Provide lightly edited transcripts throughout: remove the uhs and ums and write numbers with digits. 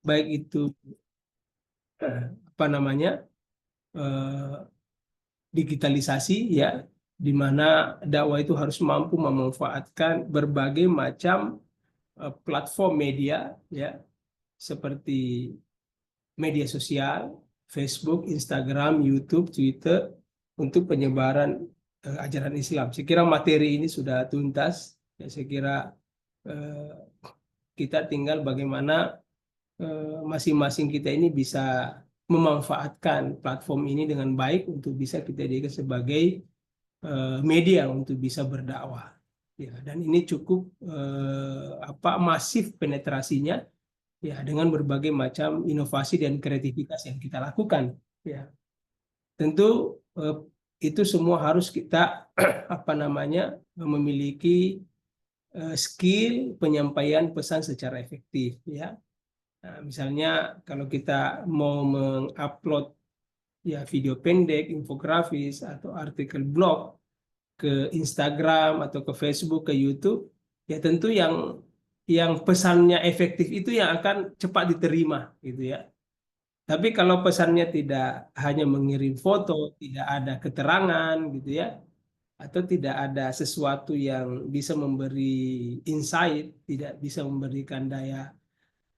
baik itu apa namanya digitalisasi ya, di mana dakwah itu harus mampu memanfaatkan berbagai macam platform media ya, seperti media sosial, Facebook, Instagram, YouTube, Twitter untuk penyebaran ajaran Islam. Saya kira materi ini sudah tuntas. Ya, saya kira eh, kita tinggal bagaimana masing-masing kita ini bisa memanfaatkan platform ini dengan baik untuk bisa kita jadikan sebagai media untuk bisa berdakwah. Ya, dan ini cukup masif penetrasinya ya, dengan berbagai macam inovasi dan kreativitas yang kita lakukan. Ya, tentu itu semua harus kita memiliki skill penyampaian pesan secara efektif ya. Nah, misalnya kalau kita mau mengupload ya video pendek, infografis atau artikel blog ke Instagram atau ke Facebook, ke YouTube, ya tentu yang pesannya efektif itu yang akan cepat diterima gitu ya. Tapi kalau pesannya tidak hanya mengirim foto, tidak ada keterangan gitu ya, atau tidak ada sesuatu yang bisa memberi insight, tidak bisa memberikan daya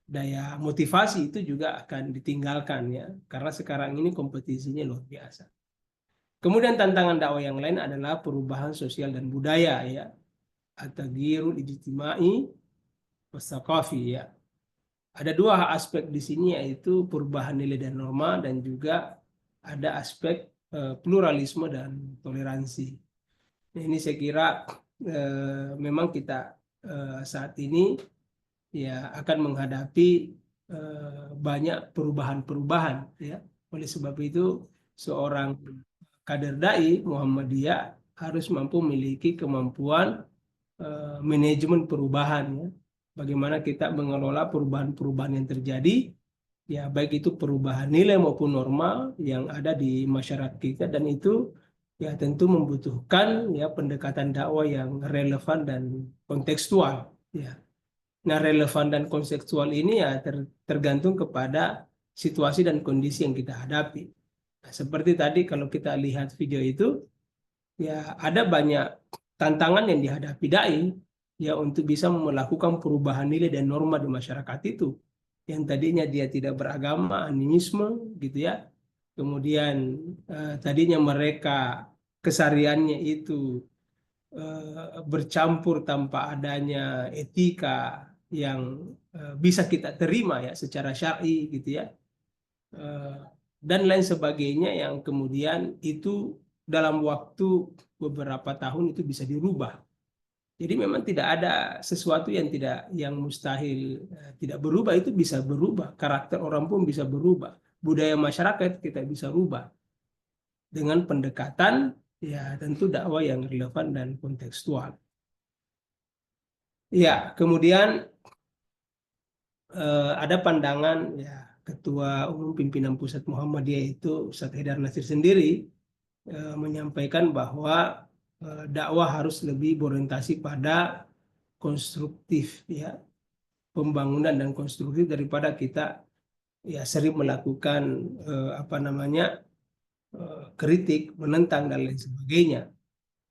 daya motivasi, itu juga akan ditinggalkan ya, karena sekarang ini kompetisinya luar biasa. Kemudian tantangan dakwah yang lain adalah perubahan sosial dan budaya ya, at-taghyirul ijtimai was-saqafi ya. Ada dua aspek di sini, yaitu perubahan nilai dan norma, dan juga ada aspek pluralisme dan toleransi. Nah, ini saya kira memang kita saat ini ya akan menghadapi banyak perubahan-perubahan ya. Oleh sebab itu seorang kader dai Muhammadiyah harus mampu memiliki kemampuan manajemen perubahan ya. Bagaimana kita mengelola perubahan-perubahan yang terjadi ya, baik itu perubahan nilai maupun normal yang ada di masyarakat kita, dan itu ya tentu membutuhkan ya pendekatan dakwah yang relevan dan kontekstual ya. Nah, relevan dan kontekstual ini ya tergantung kepada situasi dan kondisi yang kita hadapi. Nah, seperti tadi kalau kita lihat video itu, ya ada banyak tantangan yang dihadapi dai ya untuk bisa melakukan perubahan nilai dan norma di masyarakat itu. Yang tadinya dia tidak beragama, animisme gitu ya. Kemudian tadinya mereka kesariannya itu bercampur tanpa adanya etika yang bisa kita terima ya secara syar'i gitu ya. Eh, dan lain sebagainya, yang kemudian itu dalam waktu beberapa tahun itu bisa dirubah. Jadi memang tidak ada sesuatu yang mustahil tidak berubah, itu bisa berubah. Karakter orang pun bisa berubah. Budaya masyarakat kita bisa rubah dengan pendekatan ya tentu dakwah yang relevan dan kontekstual. Ya, kemudian ada pandangan ya Ketua Umum Pimpinan Pusat Muhammadiyah itu Ustaz Haidar Nasir sendiri menyampaikan bahwa dakwah harus lebih berorientasi pada konstruktif ya, pembangunan dan konstruktif, daripada kita ya sering melakukan kritik, menentang dan lain sebagainya.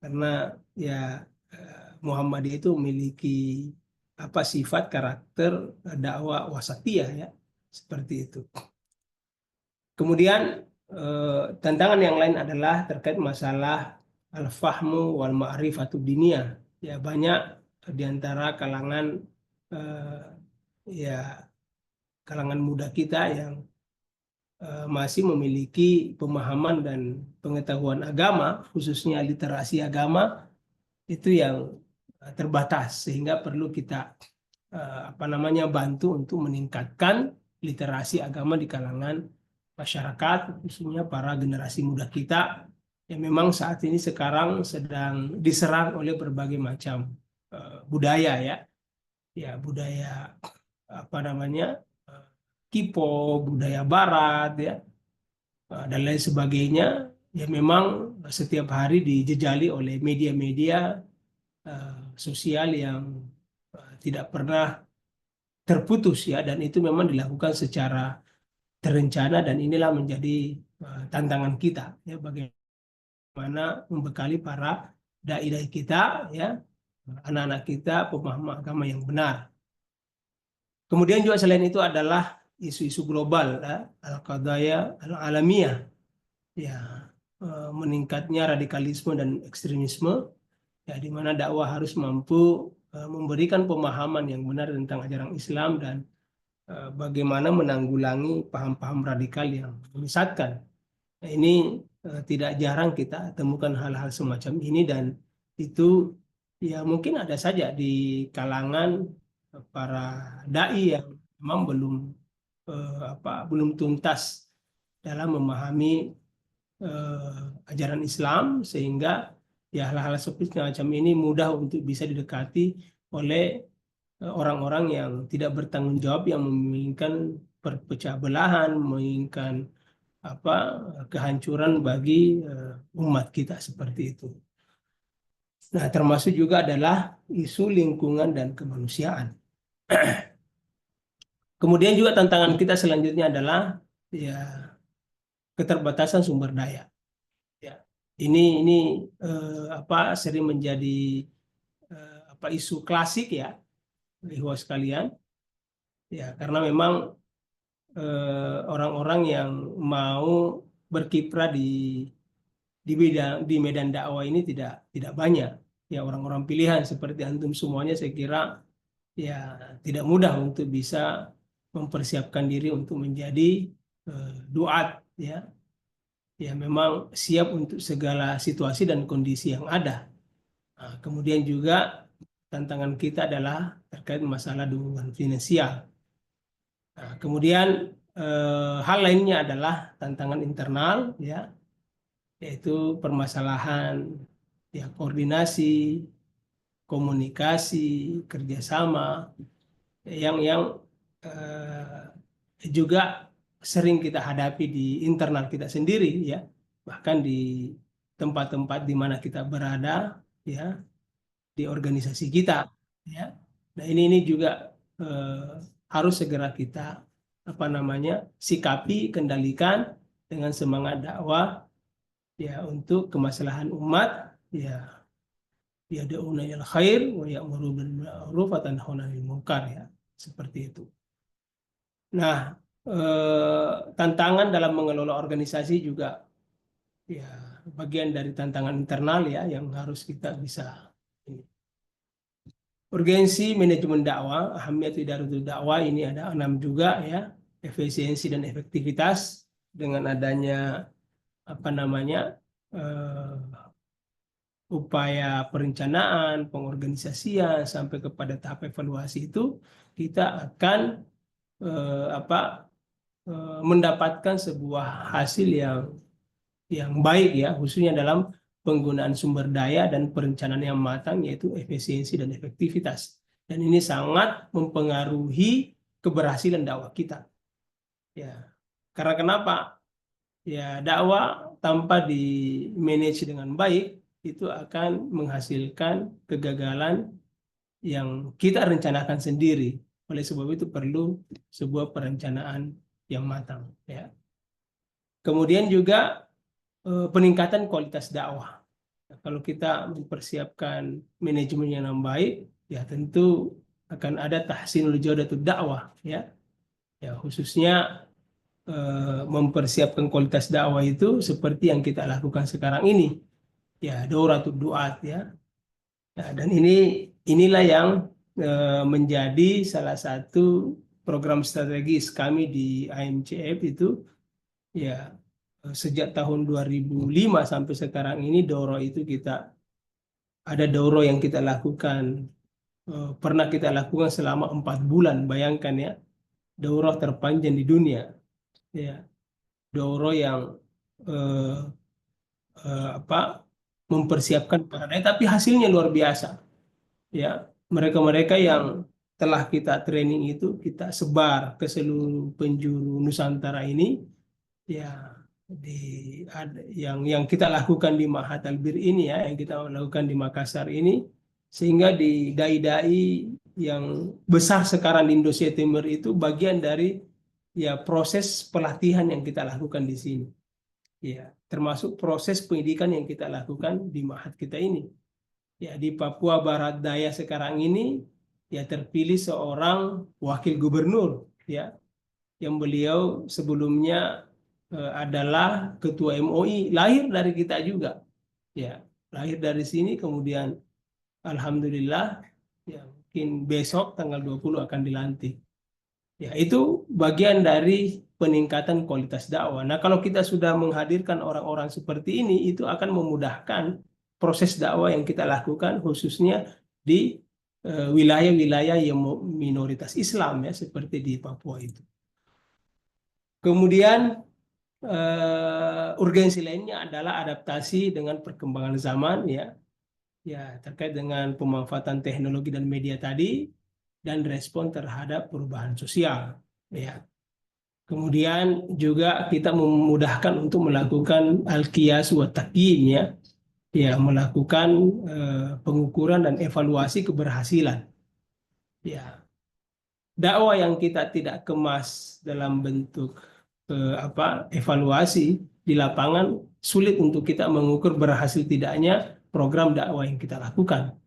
Karena ya Muhammadiyah itu memiliki sifat karakter dakwah wasatiyah ya, seperti itu. Kemudian tantangan yang lain adalah terkait masalah al-fahmu wal ma'rifatu diniyah. Ya, banyak di antara kalangan ya kalangan muda kita yang masih memiliki pemahaman dan pengetahuan agama, khususnya literasi agama, itu yang terbatas, sehingga perlu kita bantu untuk meningkatkan literasi agama di kalangan masyarakat, khususnya para generasi muda kita yang memang saat ini sekarang sedang diserang oleh berbagai macam budaya ya, ya budaya Kipo, budaya Barat ya, dan lain sebagainya, ya memang setiap hari dijejali oleh media-media sosial yang tidak pernah terputus ya, dan itu memang dilakukan secara terencana, dan inilah menjadi tantangan kita ya, bagaimana membekali para dai-dai kita ya, anak-anak kita pemaham agama yang benar. Kemudian juga selain itu adalah isu-isu global ya, al-qadaya al-alamiyah ya, meningkatnya radikalisme dan ekstremisme ya, di mana dakwah harus mampu memberikan pemahaman yang benar tentang ajaran Islam dan bagaimana menanggulangi paham-paham radikal yang menyesatkan. Nah, ini tidak jarang kita temukan hal-hal semacam ini, dan itu ya mungkin ada saja di kalangan para dai yang memang belum tuntas dalam memahami ajaran Islam, sehingga ya hal-hal seperti macam ini mudah untuk bisa didekati oleh orang-orang yang tidak bertanggung jawab, yang menginginkan perpecah belahan, menginginkan kehancuran bagi umat kita seperti itu. Nah, termasuk juga adalah isu lingkungan dan kemanusiaan. Kemudian juga tantangan kita selanjutnya adalah ya keterbatasan sumber daya. Ya, ini sering menjadi isu klasik ya, ikhwah sekalian. Ya, karena memang orang-orang yang mau berkiprah di medan dakwah ini tidak banyak. Ya, orang-orang pilihan seperti antum semuanya, saya kira ya tidak mudah untuk bisa mempersiapkan diri untuk menjadi duat ya. Ya, memang siap untuk segala situasi dan kondisi yang ada. Nah, kemudian juga tantangan kita adalah terkait masalah dukungan finansial. Nah, kemudian hal lainnya adalah tantangan internal ya, yaitu permasalahan ya koordinasi, komunikasi, kerjasama yang juga sering kita hadapi di internal kita sendiri ya, bahkan di tempat-tempat di mana kita berada ya, di organisasi kita ya. Nah, ini juga harus segera kita sikapi, kendalikan dengan semangat dakwah ya, untuk kemaslahan umat ya, yad'una ilal khair wa ya'muru bil ma'ruf wa tanhauna 'anil munkar ya, seperti itu. Nah, tantangan dalam mengelola organisasi juga ya bagian dari tantangan internal ya, yang harus kita bisa ini. Urgensi manajemen dakwah, ahamiyat idaratul dakwah, ini ada 6 juga ya, efisiensi dan efektivitas dengan adanya upaya perencanaan, pengorganisasian sampai kepada tahap evaluasi itu, kita akan mendapatkan sebuah hasil yang baik ya, khususnya dalam penggunaan sumber daya dan perencanaan yang matang, yaitu efisiensi dan efektivitas. Dan ini sangat mempengaruhi keberhasilan dakwah kita. Ya, karena kenapa? Ya, dakwah tanpa di manage dengan baik itu akan menghasilkan kegagalan yang kita rencanakan sendiri. Oleh sebab itu perlu sebuah perencanaan yang matang ya. Kemudian juga peningkatan kualitas dakwah. Nah, kalau kita mempersiapkan manajemen yang baik, ya tentu akan ada tahsinul jaudatud dakwah ya. Ya, khususnya mempersiapkan kualitas dakwah itu seperti yang kita lakukan sekarang ini. Ya, dauratul duat ya. Nah, dan inilah yang menjadi salah satu program strategis kami di AMCF itu ya, sejak tahun 2005 sampai sekarang ini. Dauro itu ada dauro yang kita lakukan, pernah kita lakukan selama 4 bulan. Bayangkan ya, dauro terpanjang di dunia ya, dauro yang eh, mempersiapkan para dai, tapi hasilnya luar biasa ya. Mereka-mereka yang telah kita training itu kita sebar ke seluruh penjuru Nusantara ini ya, yang kita lakukan di Mahat Albir ini ya, yang kita lakukan di Makassar ini, sehingga di dai-dai yang besar sekarang di Indonesia Timur itu bagian dari ya proses pelatihan yang kita lakukan di sini. Ya, termasuk proses pendidikan yang kita lakukan di Mahat kita ini. Ya, di Papua Barat Daya sekarang ini ya terpilih seorang wakil gubernur ya, yang beliau sebelumnya adalah ketua MOI, lahir dari kita juga. Ya, lahir dari sini, kemudian alhamdulillah ya mungkin besok tanggal 20 akan dilantik. Ya, itu bagian dari peningkatan kualitas dakwah. Nah, kalau kita sudah menghadirkan orang-orang seperti ini, itu akan memudahkan proses dakwah yang kita lakukan, khususnya di wilayah-wilayah yang minoritas Islam ya, seperti di Papua itu. Kemudian urgensi lainnya adalah adaptasi dengan perkembangan zaman ya, ya terkait dengan pemanfaatan teknologi dan media tadi, dan respon terhadap perubahan sosial ya. Kemudian juga kita memudahkan untuk melakukan al-qiyas wa taqyim ya, ya melakukan pengukuran dan evaluasi keberhasilan. Ya, dakwah yang kita tidak kemas dalam bentuk evaluasi di lapangan, sulit untuk kita mengukur berhasil tidaknya program dakwah yang kita lakukan.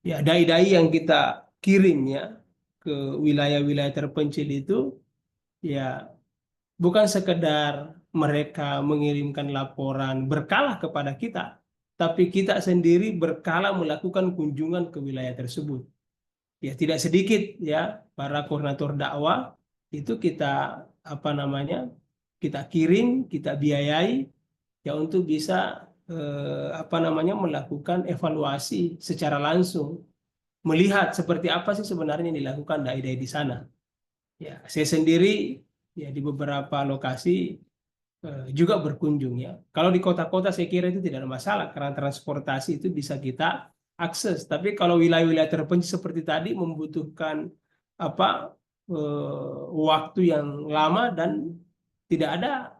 Ya, dai-dai yang kita kirim ya ke wilayah-wilayah terpencil itu ya bukan sekedar mereka mengirimkan laporan berkala kepada kita, tapi kita sendiri berkala melakukan kunjungan ke wilayah tersebut. Ya, tidak sedikit ya para koordinator dakwah itu kita kita kirim, kita biayai ya untuk bisa melakukan evaluasi secara langsung, melihat seperti apa sih sebenarnya yang dilakukan dai-dai di sana. Ya, saya sendiri ya di beberapa lokasi juga berkunjung ya. Kalau di kota-kota saya kira itu tidak ada masalah karena transportasi itu bisa kita akses. Tapi kalau wilayah-wilayah terpencil seperti tadi membutuhkan waktu yang lama dan tidak ada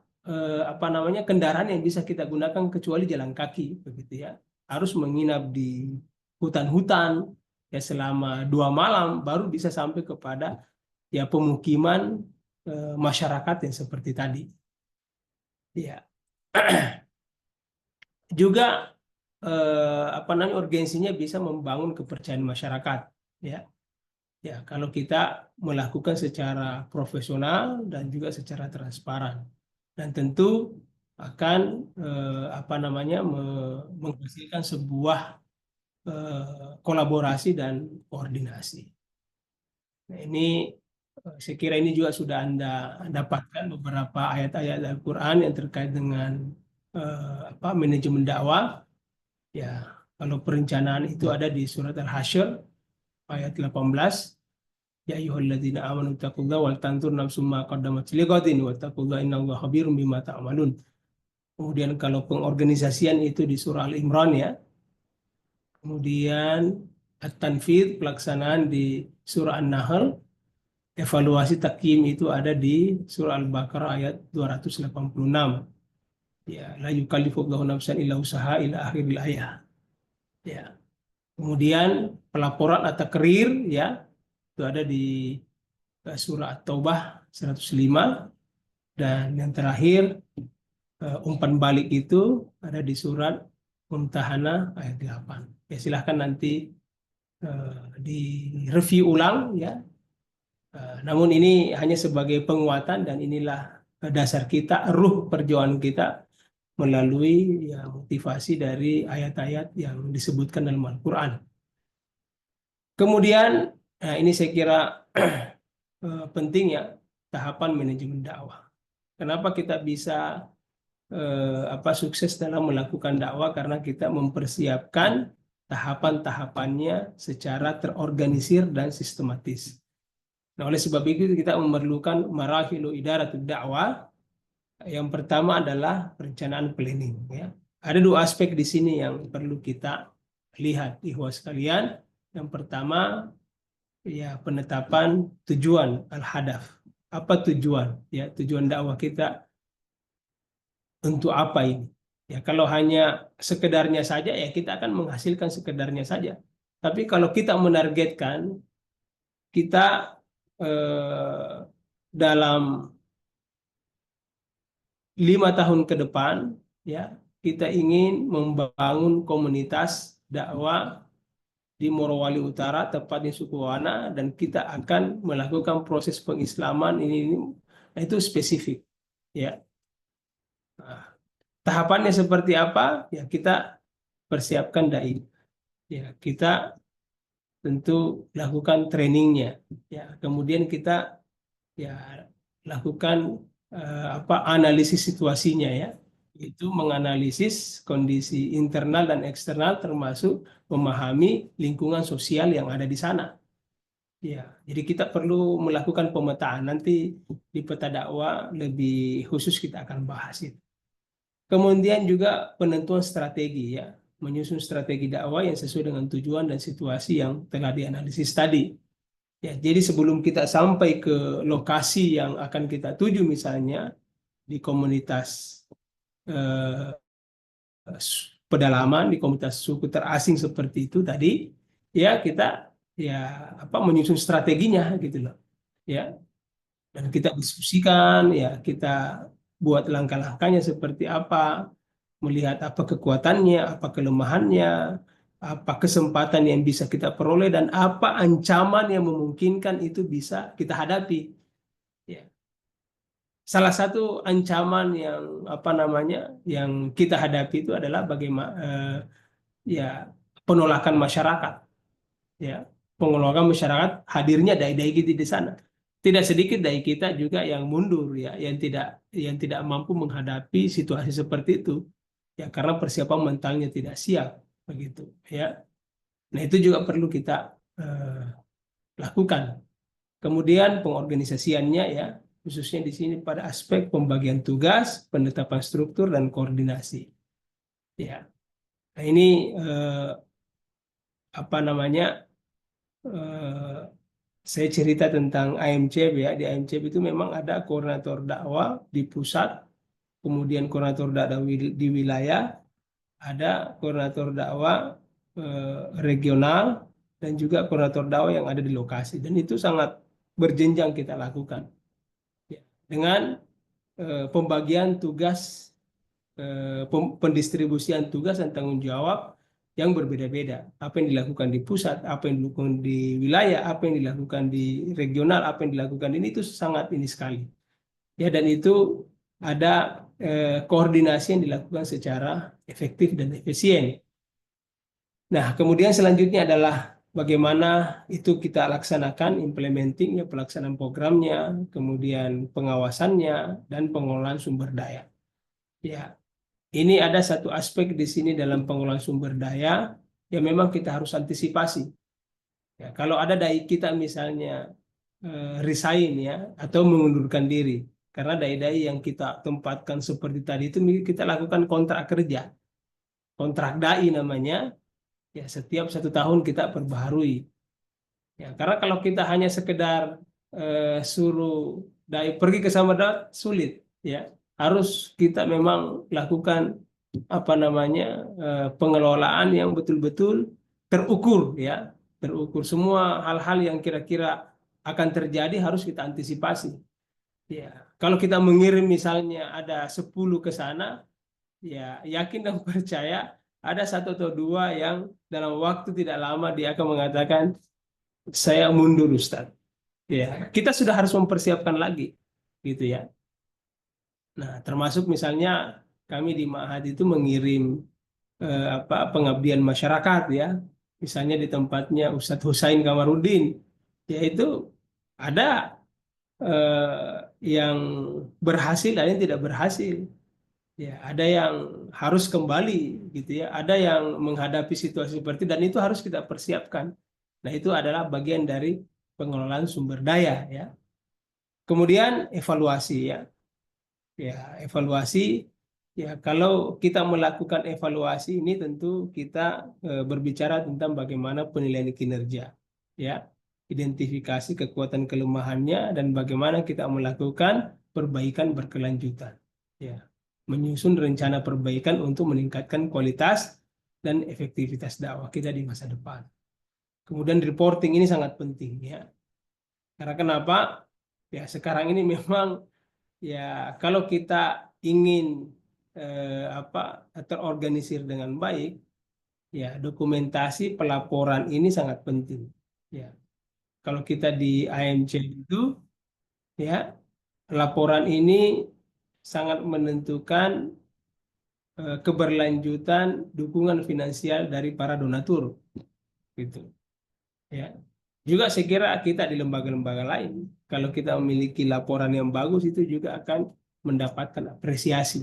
kendaraan yang bisa kita gunakan kecuali jalan kaki begitu ya. Harus menginap di hutan-hutan ya selama 2 malam baru bisa sampai kepada ya pemukiman masyarakat yang seperti tadi. Ya. Juga urgensinya bisa membangun kepercayaan masyarakat ya. Ya, kalau kita melakukan secara profesional dan juga secara transparan, dan tentu akan menghasilkan sebuah kolaborasi dan koordinasi. Nah, ini saya kira ini juga sudah Anda dapatkan beberapa ayat-ayat Al-Quran yang terkait dengan manajemen dakwah. Ya, kalau perencanaan itu ada di surat Al-Hasyr ayat 18. Ya ayyuhalladzina amanu taqullaha wal tanzur nafsum ma qaddamat lighadin wattaqullaha innallaha khabirum bima ta'malun. Kemudian kalau pengorganisasian itu di surah Al-Imran ya. Kemudian At-Tanfidz pelaksanaan di surah An-Nahl. Evaluasi takim itu ada di surah Al-Baqarah ayat 286. Ya, la yukallifullahu nafsan illa usaha ila akhiril ayat. Ya. Kemudian pelaporan atau takrir ya itu ada di surah At-Taubah 105, dan yang terakhir umpan balik itu ada di surat Mumtahanah ayat 8. Ya, silahkan nanti di review ulang ya. Namun ini hanya sebagai penguatan dan inilah dasar kita, ruh perjuangan kita melalui ya, motivasi dari ayat-ayat yang disebutkan dalam Al-Quran. Kemudian ini saya kira penting ya, tahapan manajemen dakwah. Kenapa kita bisa sukses dalam melakukan dakwah? Karena kita mempersiapkan tahapan-tahapannya secara terorganisir dan sistematis. Nah, oleh sebab itu kita memerlukan marahilu idaratud dakwah. Yang pertama adalah perencanaan planning. Ya. Ada 2 aspek di sini yang perlu kita lihat, ikhwah sekalian. Yang pertama, ya penetapan tujuan al-hadaf. Apa tujuan? Ya, tujuan dakwah kita untuk apa ini? Ya, kalau hanya sekedarnya saja, ya kita akan menghasilkan sekedarnya saja. Tapi kalau kita menargetkan kita dalam 5 tahun ke depan, ya, kita ingin membangun komunitas dakwah di Morowali Utara, tepatnya suku Wana, dan kita akan melakukan proses pengislaman ini. Nah, itu spesifik, ya. Nah, tahapannya seperti apa? Ya, kita persiapkan dai. Ya, kita tentu lakukan trainingnya. Ya, kemudian kita ya lakukan analisis situasinya, ya. Itu menganalisis kondisi internal dan eksternal, termasuk memahami lingkungan sosial yang ada di sana. Ya, jadi kita perlu melakukan pemetaan. Nanti di peta dakwah lebih khusus kita akan bahas itu. Kemudian juga penentuan strategi, ya, menyusun strategi dakwah yang sesuai dengan tujuan dan situasi yang telah dianalisis tadi. Ya, jadi sebelum kita sampai ke lokasi yang akan kita tuju, misalnya di komunitas pedalaman, di komunitas suku terasing seperti itu tadi, ya kita ya menyusun strateginya gitu loh, ya, dan kita diskusikan, ya, kita buat langkah-langkahnya seperti apa, melihat apa kekuatannya, apa kelemahannya, apa kesempatan yang bisa kita peroleh, dan apa ancaman yang memungkinkan itu bisa kita hadapi. Ya. Salah satu ancaman yang yang kita hadapi itu adalah bagaimana ya penolakan masyarakat, ya, penolakan masyarakat hadirnya dai-dai kita di sana. Tidak sedikit dai kita juga yang mundur, ya, yang tidak mampu menghadapi situasi seperti itu, ya, karena persiapan mentalnya tidak siap, begitu, ya. Nah, itu juga perlu kita lakukan. Kemudian pengorganisasiannya, ya, khususnya di sini pada aspek pembagian tugas, penetapan struktur, dan koordinasi, ya. Nah, ini apa namanya eh, saya cerita tentang AMCB, ya. Di AMCB itu memang ada koordinator dakwah di pusat, kemudian koordinator dakwah di wilayah, ada koordinator dakwah regional, dan juga koordinator dakwah yang ada di lokasi. Dan itu sangat berjenjang kita lakukan, ya, dengan pembagian tugas, pendistribusian tugas dan tanggung jawab yang berbeda-beda. Apa yang dilakukan di pusat, apa yang dilakukan di wilayah, apa yang dilakukan di regional, apa yang dilakukan ini, itu sangat ini sekali. Ya, dan itu ada koordinasi yang dilakukan secara efektif dan efisien. Nah, kemudian selanjutnya adalah bagaimana itu kita laksanakan, implementingnya, pelaksanaan programnya, kemudian pengawasannya, dan pengelolaan sumber daya. Ya, ini ada satu aspek di sini dalam pengelolaan sumber daya yang memang kita harus antisipasi. Ya, kalau ada dai kita misalnya resign, ya, atau mengundurkan diri, karena dai-dai yang kita tempatkan seperti tadi itu kita lakukan kontrak kerja, kontrak dai namanya, ya, setiap 1 tahun kita perbaharui. Ya, karena kalau kita hanya sekedar suruh dai pergi ke Samarinda, sulit, ya. Harus kita memang lakukan pengelolaan yang betul-betul terukur, ya, terukur. Semua hal-hal yang kira-kira akan terjadi harus kita antisipasi. Ya, kalau kita mengirim misalnya ada 10 ke sana, ya, yakin dan percaya ada 1 atau 2 yang dalam waktu tidak lama dia akan mengatakan, saya mundur, Ustadz. Ya, kita sudah harus mempersiapkan lagi, gitu, ya. Nah, termasuk misalnya kami di Ma'had itu mengirim pengabdian masyarakat, ya. Misalnya di tempatnya Ustadz Husain Kamarudin, yaitu ada yang berhasil, ada yang tidak berhasil. Ya, ada yang harus kembali, gitu, ya. Ada yang menghadapi situasi seperti, dan itu harus kita persiapkan. Nah, itu adalah bagian dari pengelolaan sumber daya, ya. Kemudian evaluasi, ya. Ya, evaluasi, ya, kalau kita melakukan evaluasi ini tentu kita berbicara tentang bagaimana penilaian kinerja, ya. Identifikasi kekuatan kelemahannya dan bagaimana kita melakukan perbaikan berkelanjutan. Ya, menyusun rencana perbaikan untuk meningkatkan kualitas dan efektivitas dakwah kita di masa depan. Kemudian reporting ini sangat penting, ya. Karena kenapa? Ya sekarang ini memang ya kalau kita ingin apa terorganisir dengan baik, ya dokumentasi pelaporan ini sangat penting. Ya, kalau kita di AMC itu, ya laporan ini sangat menentukan keberlanjutan dukungan finansial dari para donatur, gitu. Ya, juga saya kira kita di lembaga-lembaga lain, kalau kita memiliki laporan yang bagus itu juga akan mendapatkan apresiasi,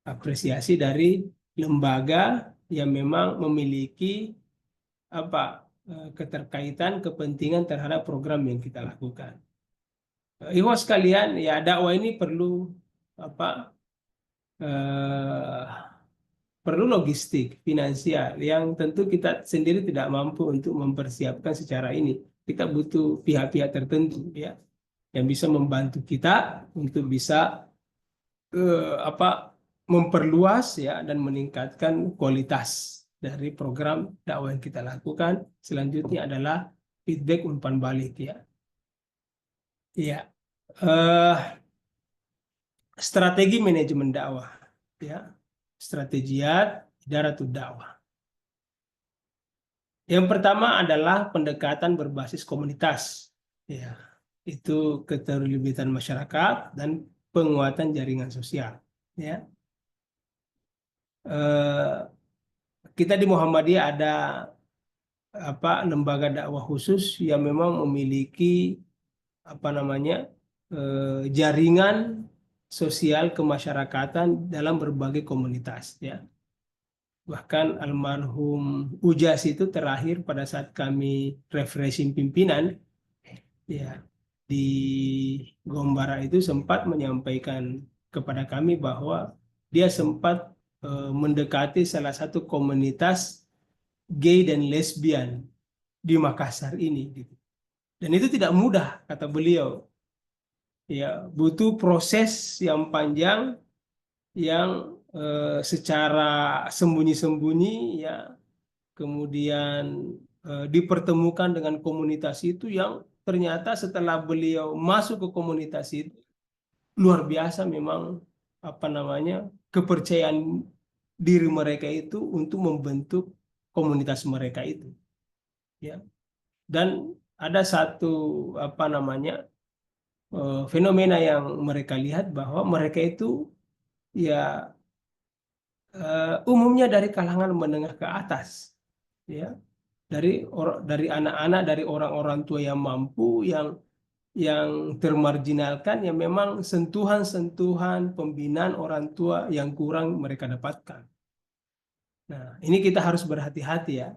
apresiasi dari lembaga yang memang memiliki apa keterkaitan kepentingan terhadap program yang kita lakukan. Ikhwas sekalian, ya dakwah ini perlu apa eh, perlu logistik, finansial yang tentu kita sendiri tidak mampu untuk mempersiapkan secara ini. Kita butuh pihak-pihak tertentu ya yang bisa membantu kita untuk bisa apa memperluas ya dan meningkatkan kualitas dari program dakwah yang kita lakukan. Selanjutnya adalah feedback umpan balik ya. Iya. Eh, Strategi manajemen dakwah ya. Strategiat idaratul dakwah. Yang pertama adalah pendekatan berbasis komunitas. Ya, itu keterlibatan masyarakat dan penguatan jaringan sosial. Ya, kita di Muhammadiyah ada apa lembaga dakwah khusus yang memang memiliki apa namanya jaringan sosial kemasyarakatan dalam berbagai komunitas. Ya, bahkan almarhum Ujas itu terakhir pada saat kami refreshing pimpinan, ya di Gombara itu sempat menyampaikan kepada kami bahwa dia sempat mendekati salah satu komunitas gay dan lesbian di Makassar ini, gitu. Dan itu tidak mudah, kata beliau. Ya, butuh proses yang panjang yang secara sembunyi-sembunyi ya kemudian dipertemukan dengan komunitas itu yang ternyata setelah beliau masuk ke komunitas itu luar biasa memang apa namanya kepercayaan diri mereka itu untuk membentuk komunitas mereka itu ya. Dan ada satu apa namanya fenomena yang mereka lihat bahwa mereka itu ya umumnya dari kalangan menengah ke atas ya, dari anak-anak, dari orang-orang tua yang mampu, yang termarginalkan, yang memang sentuhan-sentuhan pembinaan orang tua yang kurang mereka dapatkan. Nah, ini kita harus berhati-hati ya.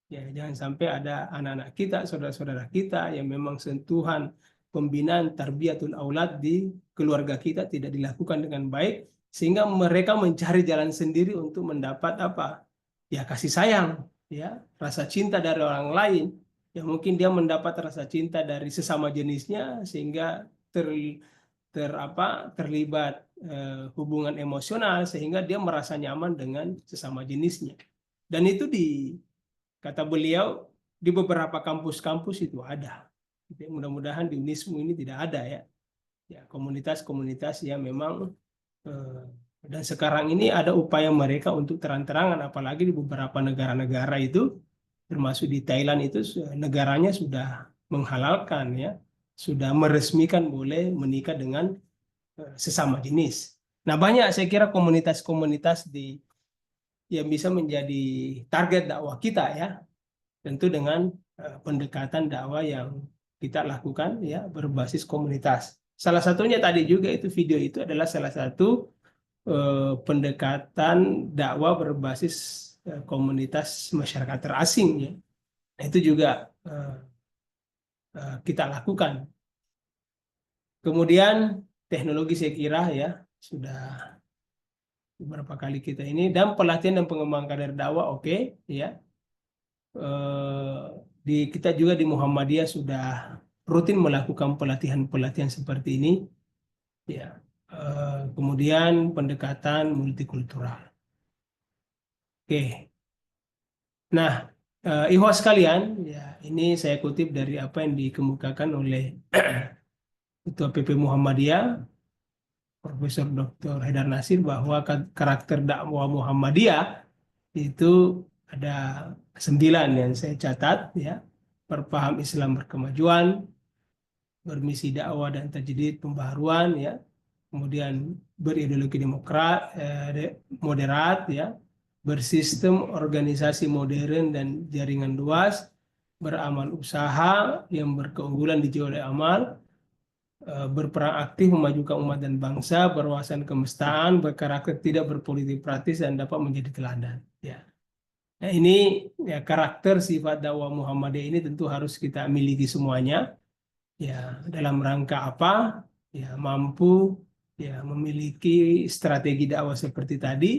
Ya, jangan sampai ada anak-anak kita, saudara-saudara kita yang memang sentuhan pembinaan tarbiyatul aulad di keluarga kita tidak dilakukan dengan baik, sehingga mereka mencari jalan sendiri untuk mendapat apa? Ya kasih sayang, ya rasa cinta dari orang lain. Ya mungkin dia mendapat rasa cinta dari sesama jenisnya sehingga ter, terlibat hubungan emosional sehingga dia merasa nyaman dengan sesama jenisnya. Dan itu kata beliau di beberapa kampus-kampus itu ada. Mudah-mudahan di Unismu ini tidak ada ya. Ya komunitas-komunitas yang memang eh, dan sekarang ini ada upaya mereka untuk terang-terangan, apalagi di beberapa negara-negara itu, termasuk di Thailand itu negaranya sudah menghalalkan ya, sudah meresmikan boleh menikah dengan sesama jenis. Nah banyak saya kira komunitas-komunitas yang bisa menjadi target dakwah kita ya, tentu dengan pendekatan dakwah yang kita lakukan ya berbasis komunitas. Salah satunya tadi juga itu video itu adalah salah satu pendekatan dakwah berbasis komunitas masyarakat terasing ya. Nah, itu juga kita lakukan. Kemudian teknologi saya kira ya sudah beberapa kali kita ini dan pelatihan dan pengembangan kader dakwah oke ya. Kita juga di Muhammadiyah sudah rutin melakukan pelatihan-pelatihan seperti ini ya. Kemudian pendekatan multikultural. Oke. Nah, Ikhwas sekalian, ya ini saya kutip dari apa yang dikemukakan oleh Ketua PP Muhammadiyah, Profesor Dr. Haidar Nasir, bahwa karakter dakwah Muhammadiyah itu ada 9 yang saya catat, ya. Berpaham Islam berkemajuan, bermisi dakwah dan tajdid pembaharuan, ya. Kemudian berideologi moderat, ya. Bersistem organisasi modern dan jaringan luas, beramal usaha yang berkeunggulan di oleh amal, berperan aktif memajukan umat dan bangsa, berwawasan kebangsaan, berkarakter tidak berpolitik praktis dan dapat menjadi teladan. Ya. Nah, ini ya karakter sifat dakwah Muhammadiyah ini tentu harus kita miliki semuanya. Ya, dalam rangka apa? Ya, mampu ya memiliki strategi dakwah seperti tadi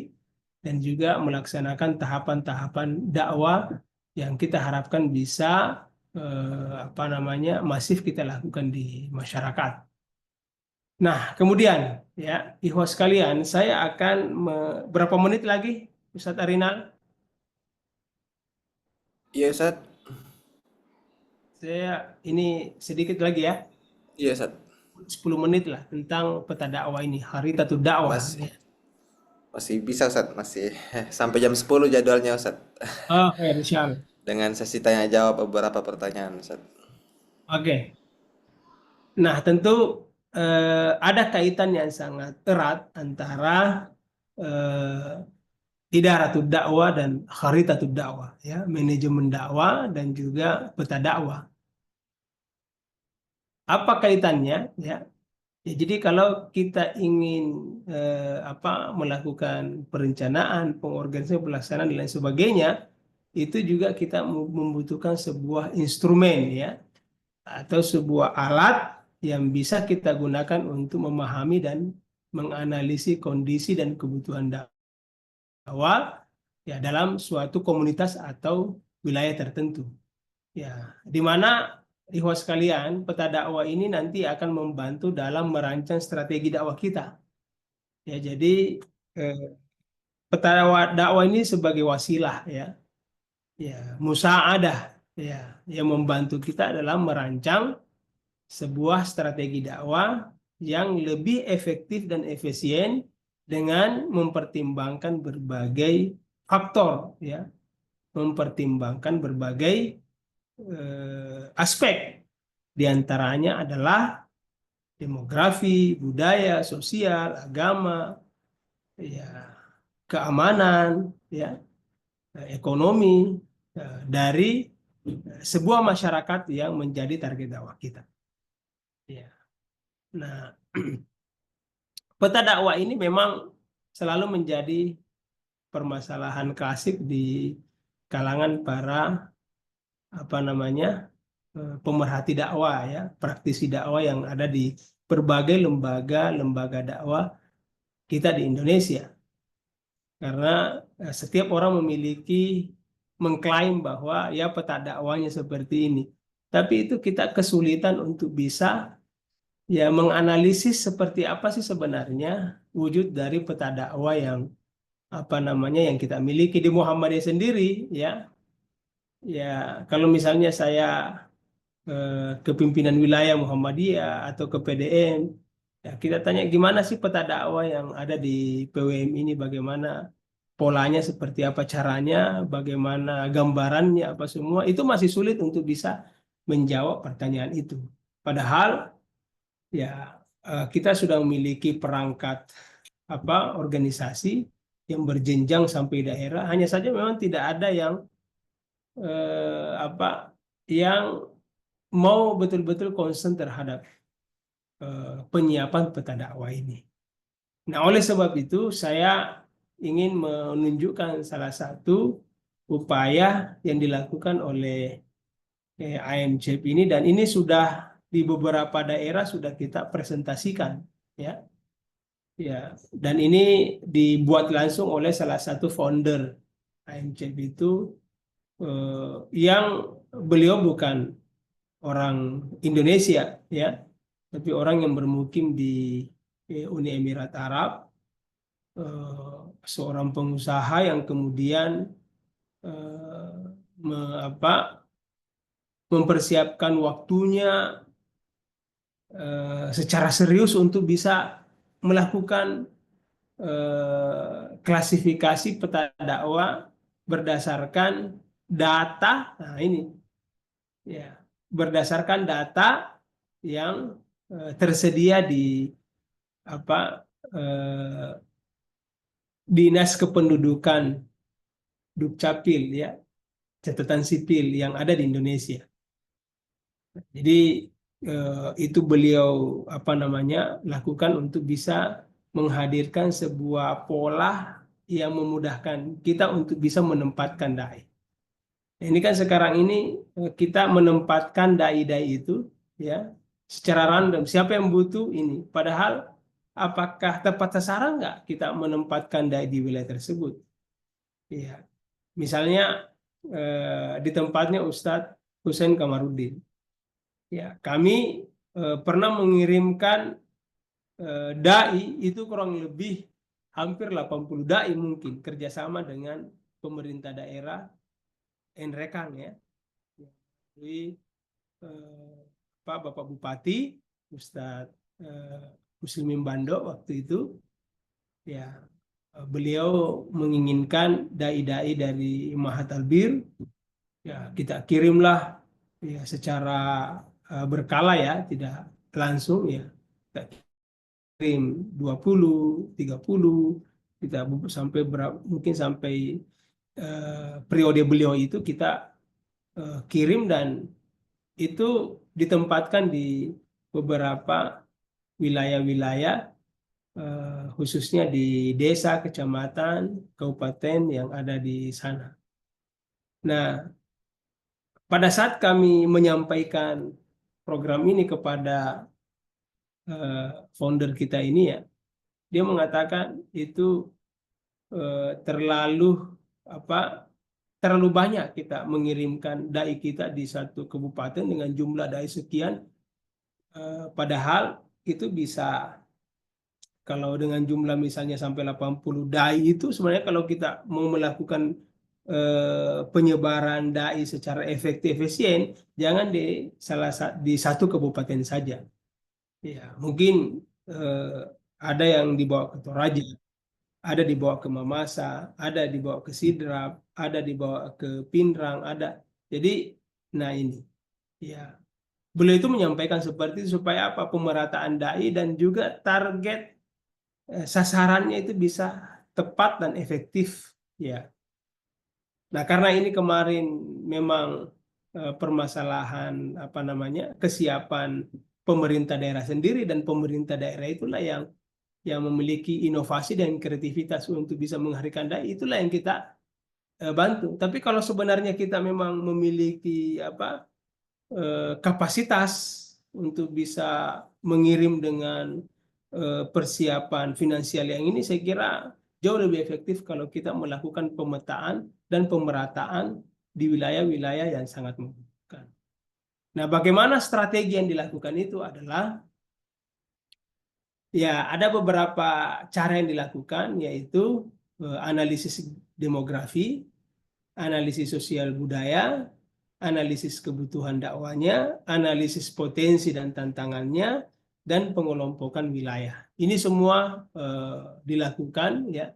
dan juga melaksanakan tahapan-tahapan dakwah yang kita harapkan bisa apa namanya masif kita lakukan di masyarakat. Nah, kemudian ya, ikhwas sekalian, saya akan berapa menit lagi, Ustadz Arinal? Iya, Ustaz. Saya ini sedikit lagi ya, Iya, Ustaz. 10 menit lah tentang peta dakwah ini, Haritatud Dakwah. Mas Ya. masih bisa, Ustaz. Masih sampai jam 10 jadwalnya, Ustaz. Oke, insya Allah. Dengan sesi tanya jawab beberapa pertanyaan, Ustaz. Oke. Nah, tentu ada kaitan yang sangat erat antara idaratud dakwah dan kharitatud dakwah, ya, manajemen dakwah dan juga peta dakwah. Apa kaitannya? Ya, ya, jadi kalau kita ingin apa melakukan perencanaan, pengorganisasian, pelaksanaan dan lain sebagainya, itu juga kita membutuhkan sebuah instrumen, ya, atau sebuah alat yang bisa kita gunakan untuk memahami dan menganalisis kondisi dan kebutuhan dakwah ya dalam suatu komunitas atau wilayah tertentu. Ya, di mana ikhwas sekalian, peta dakwah ini nanti akan membantu dalam merancang strategi dakwah kita. Ya, jadi eh, peta dakwah ini sebagai wasilah, ya, ya, musaadah, ya, yang membantu kita dalam merancang sebuah strategi dakwah yang lebih efektif dan efisien dengan mempertimbangkan berbagai faktor, ya, mempertimbangkan berbagai aspek. Di antaranya adalah demografi, budaya, sosial, agama, ya, keamanan, ya, ekonomi dari sebuah masyarakat yang menjadi target dakwah kita. Ya. Nah, peta dakwah ini memang selalu menjadi permasalahan klasik di kalangan para apa namanya pemerhati dakwah, ya, praktisi dakwah yang ada di berbagai lembaga dakwah kita di Indonesia. Karena setiap orang memiliki mengklaim bahwa ya peta dakwahnya seperti ini. Tapi itu kita kesulitan untuk bisa ya menganalisis seperti apa sih sebenarnya wujud dari peta dakwah yang apa namanya yang kita miliki di Muhammadiyah sendiri, ya. Ya, kalau misalnya saya kepimpinan wilayah Muhammadiyah atau ke PDM, ya kita tanya gimana sih peta dakwah yang ada di PWM ini, bagaimana polanya, seperti apa caranya, bagaimana gambarannya, apa semua, itu masih sulit untuk bisa menjawab pertanyaan itu. Padahal ya kita sudah memiliki perangkat apa organisasi yang berjenjang sampai daerah, hanya saja memang tidak ada yang apa yang mau betul-betul concern terhadap penyiapan peta dakwah ini. Nah, oleh sebab itu saya ingin menunjukkan salah satu upaya yang dilakukan oleh IMCEP ini, dan ini sudah di beberapa daerah sudah kita presentasikan, ya. Ya, dan ini dibuat langsung oleh salah satu founder IMCEP itu yang beliau bukan orang Indonesia, ya, tapi orang yang bermukim di Uni Emirat Arab, seorang pengusaha yang kemudian mempersiapkan waktunya secara serius untuk bisa melakukan klasifikasi peta dakwah berdasarkan data. Nah, ini ya, berdasarkan data yang tersedia di apa Dinas Kependudukan Dukcapil, ya, catatan sipil yang ada di Indonesia. Jadi itu beliau lakukan untuk bisa menghadirkan sebuah pola yang memudahkan kita untuk bisa menempatkan dai. Ini kan sekarang ini kita menempatkan dai-dai itu, ya, secara random. Siapa yang butuh ini? Padahal apakah tepat sasaran nggak kita menempatkan dai di wilayah tersebut? Ya, misalnya di tempatnya Ustadz Hussein Kamarudin. Ya, kami pernah mengirimkan dai itu kurang lebih hampir 80 dai mungkin kerjasama dengan pemerintah daerah Enrekang, ya. Jadi Bapak Bupati Ustadz Muslimin Bando waktu itu, ya, beliau menginginkan dai-dai dari Mahat Albir, ya, kita kirimlah, ya, secara berkala, ya, tidak langsung, ya, kita kirim 20, 30, kita sampai mungkin sampai periode beliau itu kita kirim, dan itu ditempatkan di beberapa wilayah-wilayah khususnya di desa, kecamatan, kabupaten yang ada di sana. Nah, pada saat kami menyampaikan program ini kepada founder kita ini, ya, dia mengatakan itu terlalu apa terlalu banyak kita mengirimkan dai kita di satu kabupaten dengan jumlah dai sekian, padahal itu bisa, kalau dengan jumlah misalnya sampai 80 dai itu sebenarnya kalau kita mau melakukan penyebaran dai secara efektif efisien, jangan di satu kabupaten saja. Ya, mungkin eh, ada yang dibawa ke Toraja, ada dibawa ke Mamasa, ada dibawa ke Sidrap, ada dibawa ke Pindrang, ada. Jadi, nah ini, ya, beliau itu menyampaikan seperti itu supaya apa? Pemerataan dai dan juga target sasarannya itu bisa tepat dan efektif, ya. Nah, karena ini kemarin memang permasalahan kesiapan pemerintah daerah sendiri, dan pemerintah daerah itulah yang memiliki inovasi dan kreativitas untuk bisa menghadirkan dai, itulah yang kita bantu. Tapi kalau sebenarnya kita memang memiliki kapasitas untuk bisa mengirim dengan persiapan finansial yang ini, saya kira jauh lebih efektif kalau kita melakukan pemetaan dan pemerataan di wilayah-wilayah yang sangat membutuhkan. Nah, bagaimana strategi yang dilakukan itu adalah, ya, ada beberapa cara yang dilakukan, yaitu analisis demografi, analisis sosial budaya, analisis kebutuhan dakwahnya, analisis potensi dan tantangannya, dan pengelompokan wilayah. Ini semua dilakukan, ya.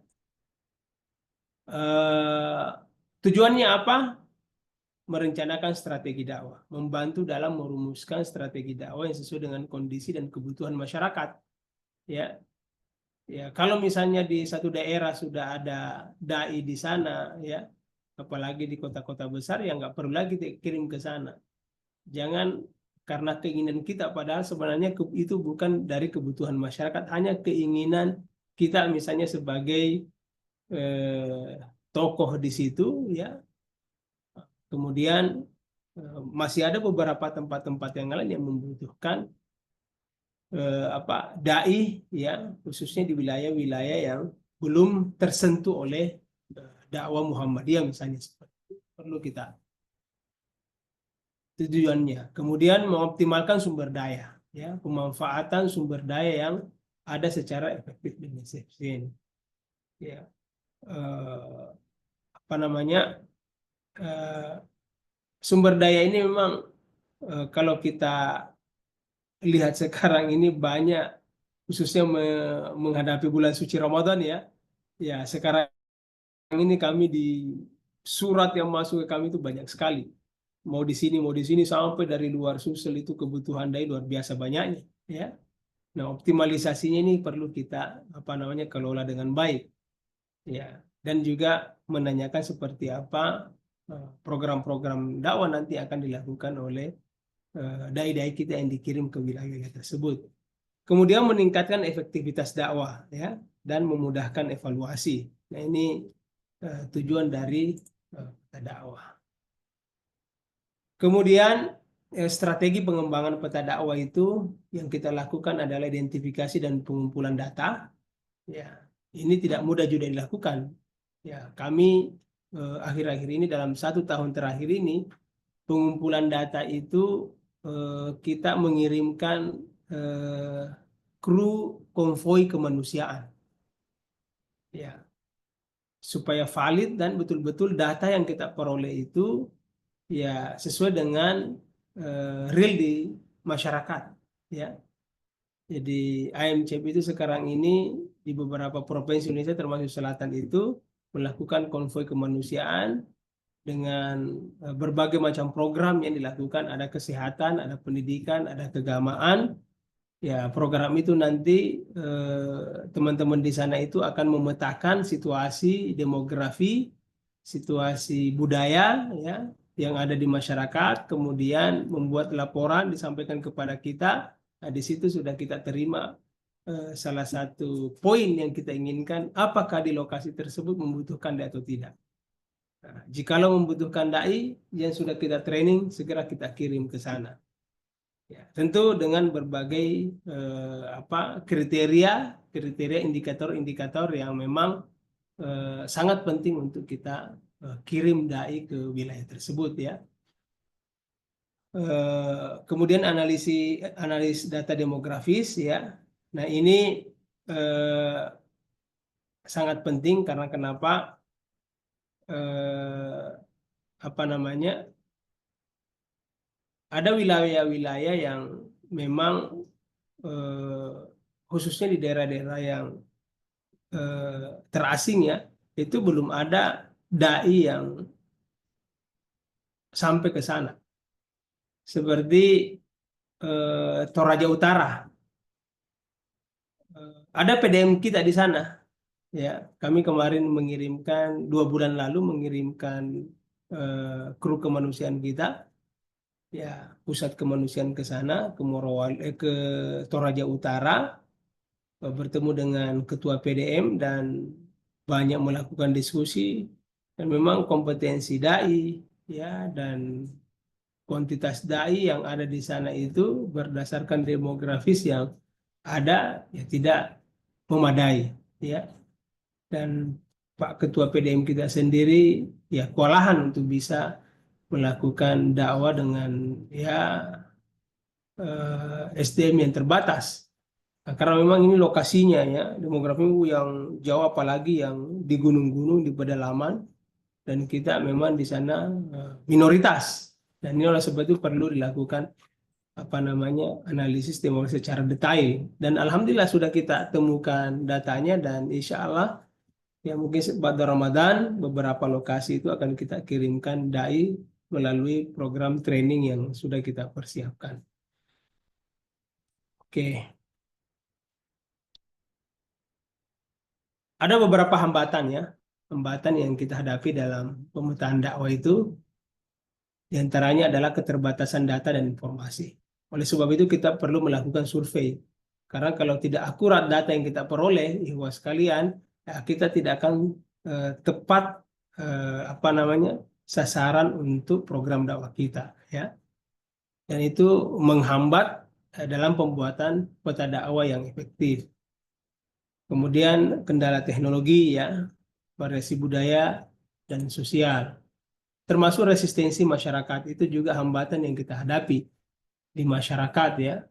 Tujuannya apa? Merencanakan strategi dakwah, membantu dalam merumuskan strategi dakwah yang sesuai dengan kondisi dan kebutuhan masyarakat, ya. Ya, kalau misalnya di satu daerah sudah ada dai di sana, ya, apalagi di kota-kota besar, ya nggak perlu lagi kirim ke sana. Jangan karena keinginan kita, padahal sebenarnya itu bukan dari kebutuhan masyarakat, hanya keinginan kita misalnya sebagai tokoh di situ, ya. Kemudian masih ada beberapa tempat-tempat yang lain yang membutuhkan dai, ya, khususnya di wilayah-wilayah yang belum tersentuh oleh dakwah Muhammadiyah misalnya, seperti itu. Perlu kita tujuannya. Kemudian mengoptimalkan sumber daya, ya, pemanfaatan sumber daya yang ada secara efektif dan efisien. Ya, eh, apa namanya? sumber daya ini memang kalau kita lihat sekarang ini banyak, khususnya menghadapi bulan suci Ramadan ya. Ya, sekarang ini kami di surat yang masuk ke kami itu banyak sekali. Mau di sini sampai dari luar Sulsel itu kebutuhan dai luar biasa banyaknya ya. Nah, optimalisasinya ini perlu kita kelola dengan baik ya. Dan juga menanyakan seperti apa program-program dakwah nanti akan dilakukan oleh dai-dai kita yang dikirim ke wilayah tersebut. Kemudian meningkatkan efektivitas dakwah ya dan memudahkan evaluasi. Nah, ini tujuan dari dakwah. Kemudian strategi pengembangan peta dakwah itu yang kita lakukan adalah identifikasi dan pengumpulan data. Ya, ini tidak mudah juga dilakukan. Ya, kami akhir-akhir ini dalam 1 tahun terakhir ini pengumpulan data itu kita mengirimkan kru konvoi kemanusiaan. Ya, supaya valid dan betul-betul data yang kita peroleh itu ya sesuai dengan real di masyarakat ya. Jadi AMCP itu sekarang ini di beberapa provinsi Indonesia termasuk selatan itu melakukan konvoi kemanusiaan dengan berbagai macam program yang dilakukan, ada kesehatan, ada pendidikan, ada keagamaan. Ya, program itu nanti teman-teman di sana itu akan memetakan situasi demografi, situasi budaya ya yang ada di masyarakat, kemudian membuat laporan disampaikan kepada kita. Nah, di situ sudah kita terima salah satu poin yang kita inginkan, apakah di lokasi tersebut membutuhkan dai atau tidak. Nah, jikalau membutuhkan dai yang sudah kita training, segera kita kirim ke sana. Ya, tentu dengan berbagai kriteria indikator-indikator yang memang sangat penting untuk kita kirim dai ke wilayah tersebut ya. Kemudian analis data demografis ya. Nah, ini sangat penting karena kenapa? Apa namanya? Ada wilayah-wilayah yang memang khususnya di daerah-daerah yang terasing ya, itu belum ada dai yang sampai ke sana. Seperti Toraja Utara. Ada PDM kita di sana. Ya, kami kemarin mengirimkan 2 bulan lalu mengirimkan kru kemanusiaan kita, ya pusat kemanusiaan ke sana ke Toraja Utara, bertemu dengan ketua PDM dan banyak melakukan diskusi dan memang kompetensi dai ya dan kuantitas dai yang ada di sana itu berdasarkan demografis yang ada ya tidak memadai ya. Dan Pak Ketua PDM kita sendiri ya kewalahan untuk bisa melakukan dakwah dengan ya SDM yang terbatas. Nah, karena memang ini lokasinya ya demografi yang jauh apalagi yang di gunung-gunung di pedalaman dan kita memang di sana minoritas. Dan ini oleh sebab itu perlu dilakukan analisis demografi secara detail. Dan alhamdulillah sudah kita temukan datanya dan insya Allah ya mungkin pada Ramadan beberapa lokasi itu akan kita kirimkan dai melalui program training yang sudah kita persiapkan. Oke. Ada beberapa hambatan ya, hambatan yang kita hadapi dalam pemetaan dakwah itu, diantaranya adalah keterbatasan data dan informasi. Oleh sebab itu kita perlu melakukan survei. Karena kalau tidak akurat data yang kita peroleh, ikhwah sekalian, ya kita tidak akan tepat sasaran untuk program dakwah kita, ya. Dan itu menghambat dalam pembuatan peta dakwah yang efektif. Kemudian kendala teknologi ya, variasi budaya dan sosial. Termasuk resistensi masyarakat itu juga hambatan yang kita hadapi di masyarakat ya.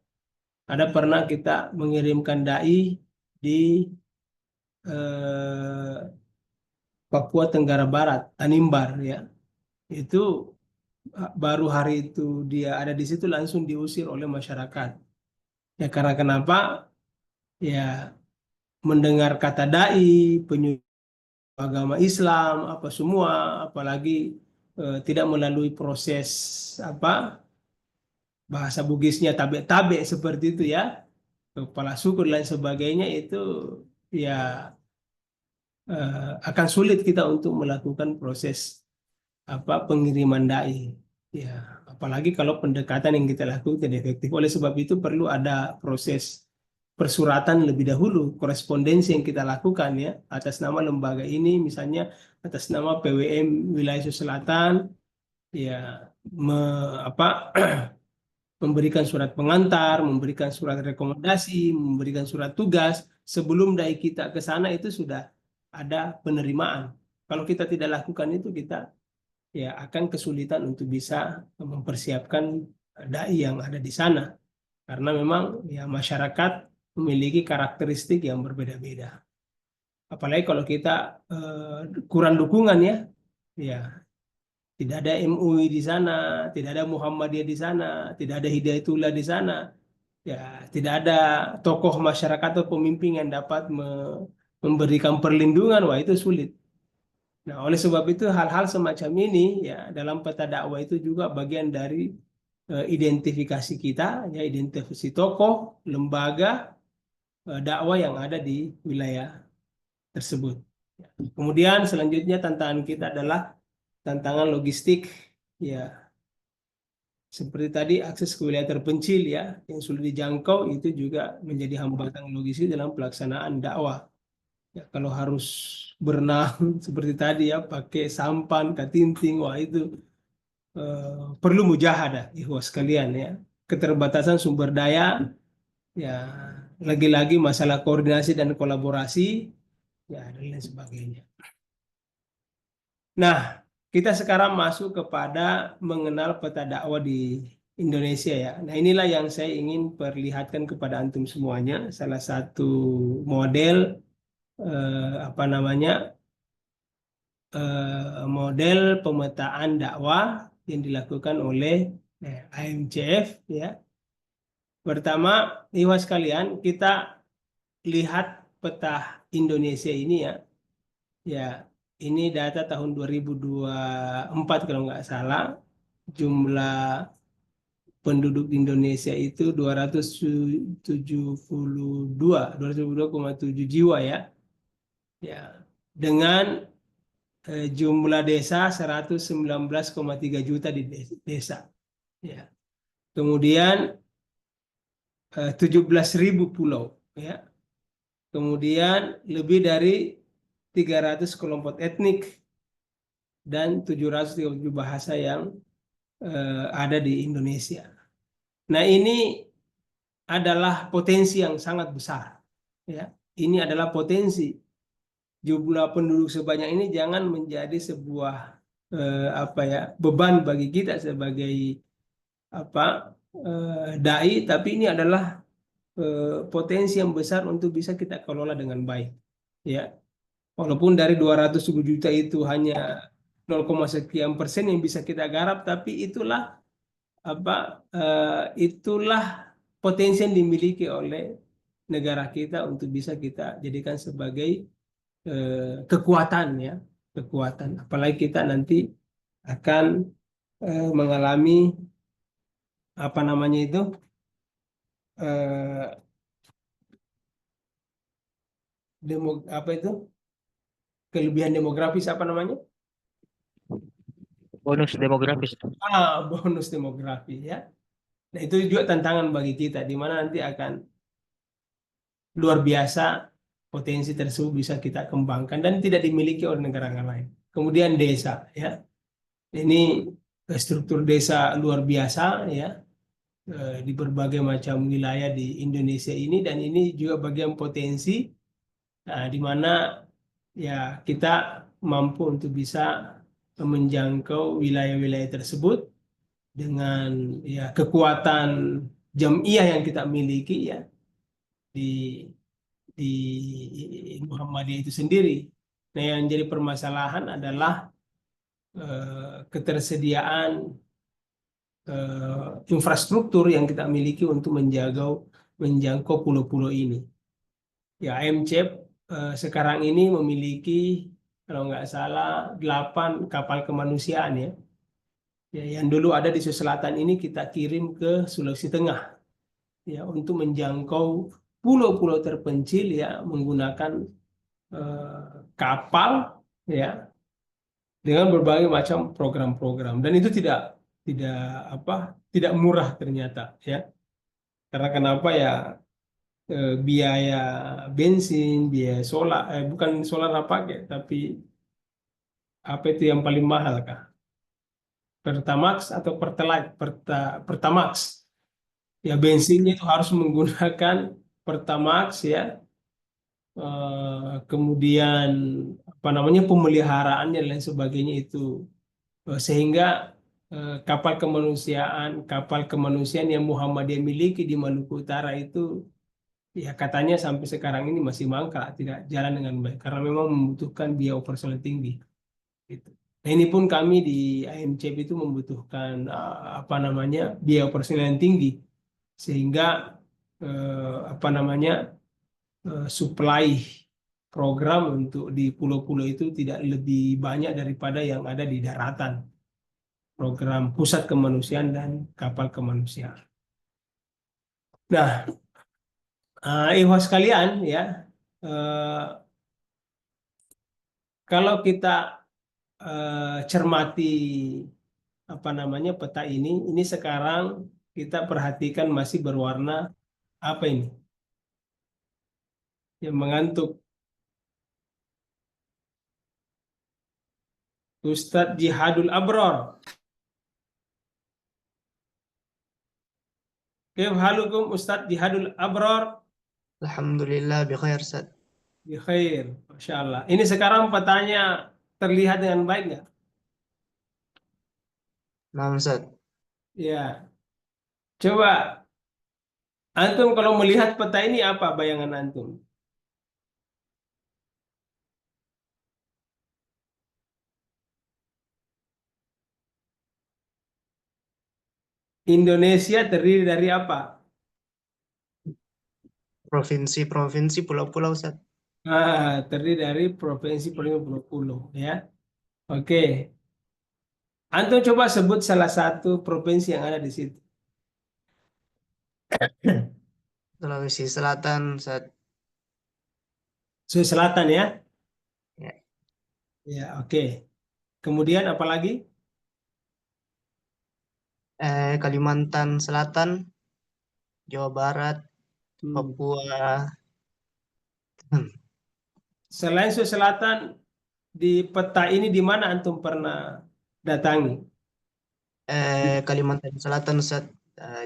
Ada pernah kita mengirimkan dai di Papua Tenggara Barat, Tanimbar ya. Itu baru hari itu dia ada di situ langsung diusir oleh masyarakat. Ya karena kenapa? Ya mendengar kata dai, penyuluh agama Islam, apa semua, apalagi tidak melalui proses apa bahasa Bugisnya tabe-tabe seperti itu ya, kepala suku dan lain sebagainya itu ya akan sulit kita untuk melakukan proses apa pengiriman dai. Ya, apalagi kalau pendekatan yang kita lakukan tidak efektif. Oleh sebab itu perlu ada proses persuratan lebih dahulu, korespondensi yang kita lakukan ya atas nama lembaga ini, misalnya atas nama PWM Wilayah Sulawesi Selatan, ya apa memberikan surat pengantar, memberikan surat rekomendasi, memberikan surat tugas. Sebelum dai kita ke sana itu sudah ada penerimaan. Kalau kita tidak lakukan itu, kita ya akan kesulitan untuk bisa mempersiapkan dai yang ada di sana. Karena memang ya masyarakat memiliki karakteristik yang berbeda-beda. Apalagi kalau kita kurang dukungan ya, ya tidak ada MUI di sana, tidak ada Muhammadiyah di sana, tidak ada Hidayatullah di sana, ya tidak ada tokoh masyarakat atau pemimpin yang dapat memberikan perlindungan, wah itu sulit. Nah, oleh sebab itu hal-hal semacam ini ya dalam peta dakwah itu juga bagian dari identifikasi kita, ya identifikasi tokoh, lembaga dakwah yang ada di wilayah tersebut. Kemudian selanjutnya tantangan kita adalah tantangan logistik, ya seperti tadi akses ke wilayah terpencil ya yang sulit dijangkau itu juga menjadi hambatan logistik dalam pelaksanaan dakwah. Ya, kalau harus berenang seperti tadi ya pakai sampan, katinting, wah itu perlu mujahadah, ikhwas sekalian ya. Keterbatasan sumber daya, ya lagi-lagi masalah koordinasi dan kolaborasi, ya dan lain sebagainya. Nah, kita sekarang masuk kepada mengenal peta dakwah di Indonesia ya. Nah, inilah yang saya ingin perlihatkan kepada antum semuanya. Salah satu model apa namanya model pemetaan dakwah yang dilakukan oleh AMCF ya. Pertama, ikhwas sekalian, kita lihat peta Indonesia ini ya. Ya, ini data tahun 2024 kalau nggak salah. Jumlah penduduk di Indonesia itu 272,7 jiwa ya. Ya, dengan jumlah desa 119,3 juta di desa. Ya. Kemudian 17.000 pulau ya. Kemudian lebih dari 300 kelompok etnik dan 737 bahasa yang ada di Indonesia. Nah, ini adalah potensi yang sangat besar. Ya, ini adalah potensi. Jumlah penduduk sebanyak ini jangan menjadi sebuah apa ya beban bagi kita sebagai apa dai, tapi ini adalah potensi yang besar untuk bisa kita kelola dengan baik. Ya, walaupun dari 207 juta itu hanya 0,sekian% yang bisa kita garap, tapi apa itulah potensi yang dimiliki oleh negara kita untuk bisa kita jadikan sebagai kekuatan ya, kekuatan. Apalagi kita nanti akan mengalami apa namanya itu eh, apa itu kelebihan demografis apa namanya? Bonus demografis. Bonus demografi ya. Nah, itu juga tantangan bagi kita di mana nanti akan luar biasa potensi tersebut bisa kita kembangkan dan tidak dimiliki oleh negara lain. Kemudian desa ya. Ini struktur desa luar biasa ya di berbagai macam wilayah di Indonesia ini, dan ini juga bagian potensi di mana ya kita mampu untuk bisa menjangkau wilayah-wilayah tersebut dengan ya kekuatan jamiah yang kita miliki ya di di Muhammadiyah itu sendiri. Nah, yang jadi permasalahan adalah ketersediaan infrastruktur yang kita miliki untuk menjangkau pulau-pulau ini. Ya, AMCEP sekarang ini memiliki kalau nggak salah 8 kapal kemanusiaan ya. Ya, yang dulu ada di Sulawesi Selatan ini kita kirim ke Sulawesi Tengah ya untuk menjangkau pulau-pulau terpencil ya menggunakan kapal ya dengan berbagai macam program-program dan itu tidak apa tidak murah ternyata ya karena kenapa ya biaya bensin biaya solar bukan solar apa pakai tapi apa itu yang paling mahal kah Pertamax atau Pertalite Pertamax ya bensinnya itu harus menggunakan Pertamax ya kemudian apa namanya pemeliharaannya dan lain sebagainya itu sehingga kapal kemanusiaan yang Muhammadiyah miliki di Maluku Utara itu ya katanya sampai sekarang ini masih mangkrak tidak jalan dengan baik karena memang membutuhkan biaya operasional tinggi gitu. Nah ini pun kami di AMCP itu membutuhkan apa namanya biaya operasional yang tinggi sehingga apa namanya supply program untuk di pulau-pulau itu tidak lebih banyak daripada yang ada di daratan. Program pusat kemanusiaan dan kapal kemanusiaan. Nah, ikhwas sekalian ya, eh, kalau kita cermati apa namanya peta ini sekarang kita perhatikan masih berwarna apa ini? Yang mengantuk. Ustadz Jihadul Abror. Kif halukum Ustadz Jihadul Abror? Alhamdulillah bi khair Ustaz. Bi khair, Masya Allah. Ini sekarang petanya terlihat dengan baik nggak? Naam Ustaz. Ya, coba antum kalau melihat peta ini apa bayangan antum? Indonesia terdiri dari apa? Provinsi-provinsi pulau-pulau Ustaz. Terdiri dari provinsi pulau ya. Oke. Antum coba sebut salah satu provinsi yang ada di situ. Sulawesi Selatan Ustaz. Sulawesi Selatan ya. Ya. Ya, oke. Kemudian apa lagi? Kalimantan Selatan, Jawa Barat, Hmm. Papua. Selain Sulawesi Selatan, di peta ini di mana antum pernah datangi? Kalimantan Selatan Ustaz.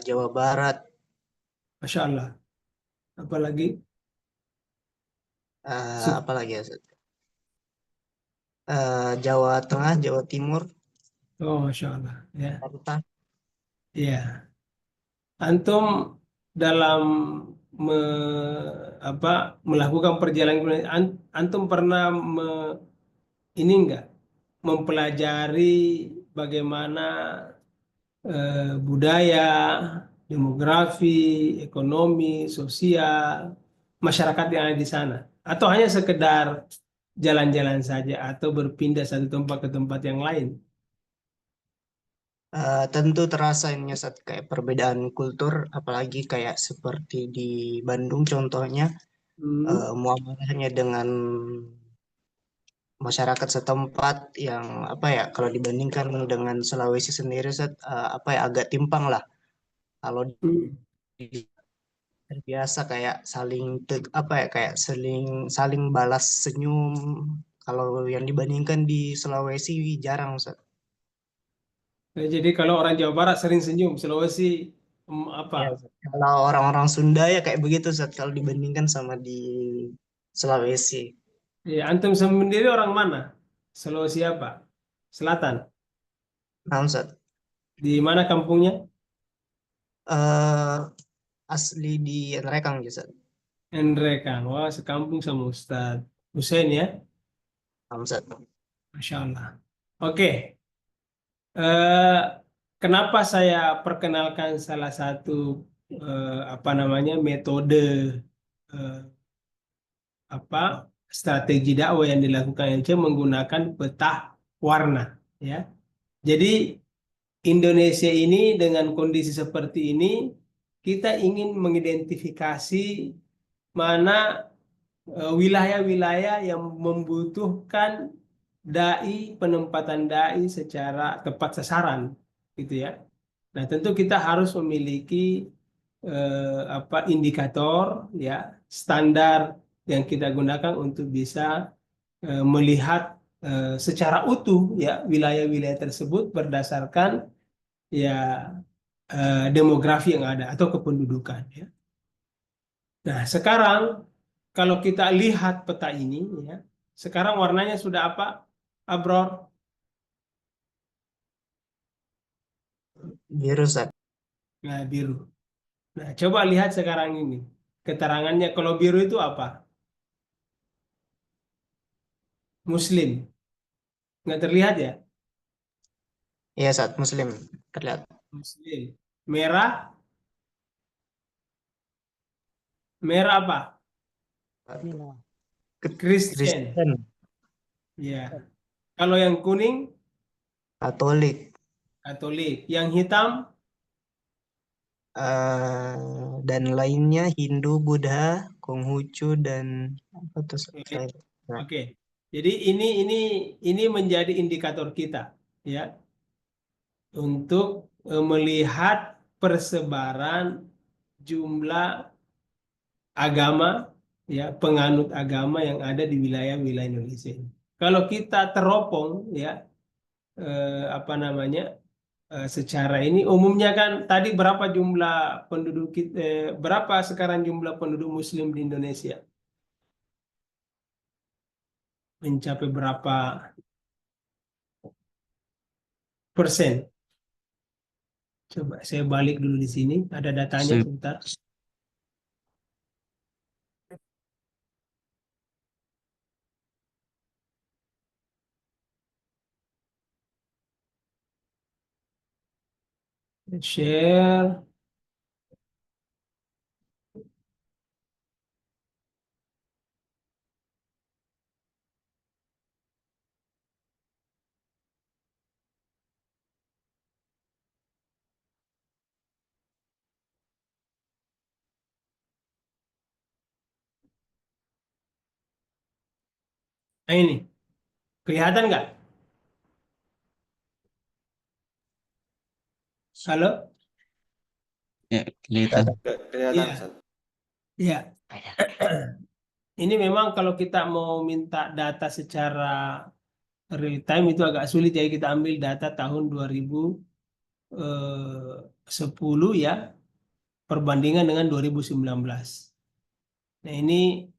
Jawa Barat, Masya Allah. Apalagi? Su- apa lagi ya Ustaz? Jawa Tengah, Jawa Timur, Oh, Masya Allah. Ya, Jakarta. iya. Antum dalam melakukan perjalanan antum pernah ini enggak mempelajari bagaimana budaya, demografi, ekonomi, sosial masyarakat yang ada di sana atau hanya sekedar jalan-jalan saja atau berpindah satu tempat ke tempat yang lain. Tentu terasa ini Ustaz kayak perbedaan kultur, apalagi kayak seperti di Bandung contohnya, Hmm. muamalahnya dengan masyarakat setempat yang apa ya kalau dibandingkan dengan Sulawesi sendiri apa ya agak timpang lah kalau Hmm. di terbiasa kayak apa ya kayak saling saling balas senyum kalau yang dibandingkan di Sulawesi jarang Ustaz. Jadi kalau orang Jawa Barat sering senyum, Sulawesi apa? Ya, Ustaz. Kalau orang-orang Sunda ya kayak begitu Ustaz kalau dibandingkan sama di Sulawesi. Ya, antum sendiri orang mana? Sulawesi apa? Selatan. Nah, Ustaz. Di mana kampungnya? Eh, asli di Nrekang Ustaz. Nrekang. Wah, sekampung sama Ustadz Hussein ya. Nah, Ustaz. Masya Allah. Oke. Eh, kenapa saya perkenalkan salah satu apa namanya metode eh, apa strategi dakwah yang dilakukan MC menggunakan peta warna, ya. Jadi Indonesia ini dengan kondisi seperti ini, kita ingin mengidentifikasi mana wilayah-wilayah yang membutuhkan penempatan dai secara tepat sasaran, gitu ya. Nah, tentu kita harus memiliki apa indikator, ya, standar yang kita gunakan untuk bisa melihat secara utuh, ya, wilayah-wilayah tersebut berdasarkan, ya, demografi yang ada atau kependudukan, ya. Nah, sekarang kalau kita lihat peta ini, ya, sekarang warnanya sudah apa, Abror? Biru, Ustaz. Nah, biru. Nah, coba lihat sekarang ini. Keterangannya, kalau biru itu apa? Muslim. Nggak terlihat ya? Iya, Ustaz, Muslim. Terlihat. Muslim. Merah, merah apa? Kristen. Kristen, Ya. Kalau yang kuning, Katolik, Katolik. Yang hitam, dan lainnya Hindu, Buddha, Konghucu, dan apa tuh? Saya, nah, oke. Jadi ini menjadi indikator kita, ya, untuk melihat persebaran jumlah agama, ya, penganut agama yang ada di wilayah-wilayah Indonesia ini. Kalau kita teropong, ya, apa namanya, secara ini umumnya kan tadi berapa jumlah penduduk kita, berapa sekarang jumlah penduduk Muslim di Indonesia? Mencapai berapa persen? Coba saya balik dulu di sini, ada datanya sebentar. Share. Nah, ini kelihatan nggak? Halo? Ya, kelihatan. Kelihatan, Iya, Ustaz. iya. Ini memang kalau kita mau minta data secara real time itu agak sulit, ya. Kita ambil data tahun 2010, ya, perbandingan dengan 2019. Nah, ini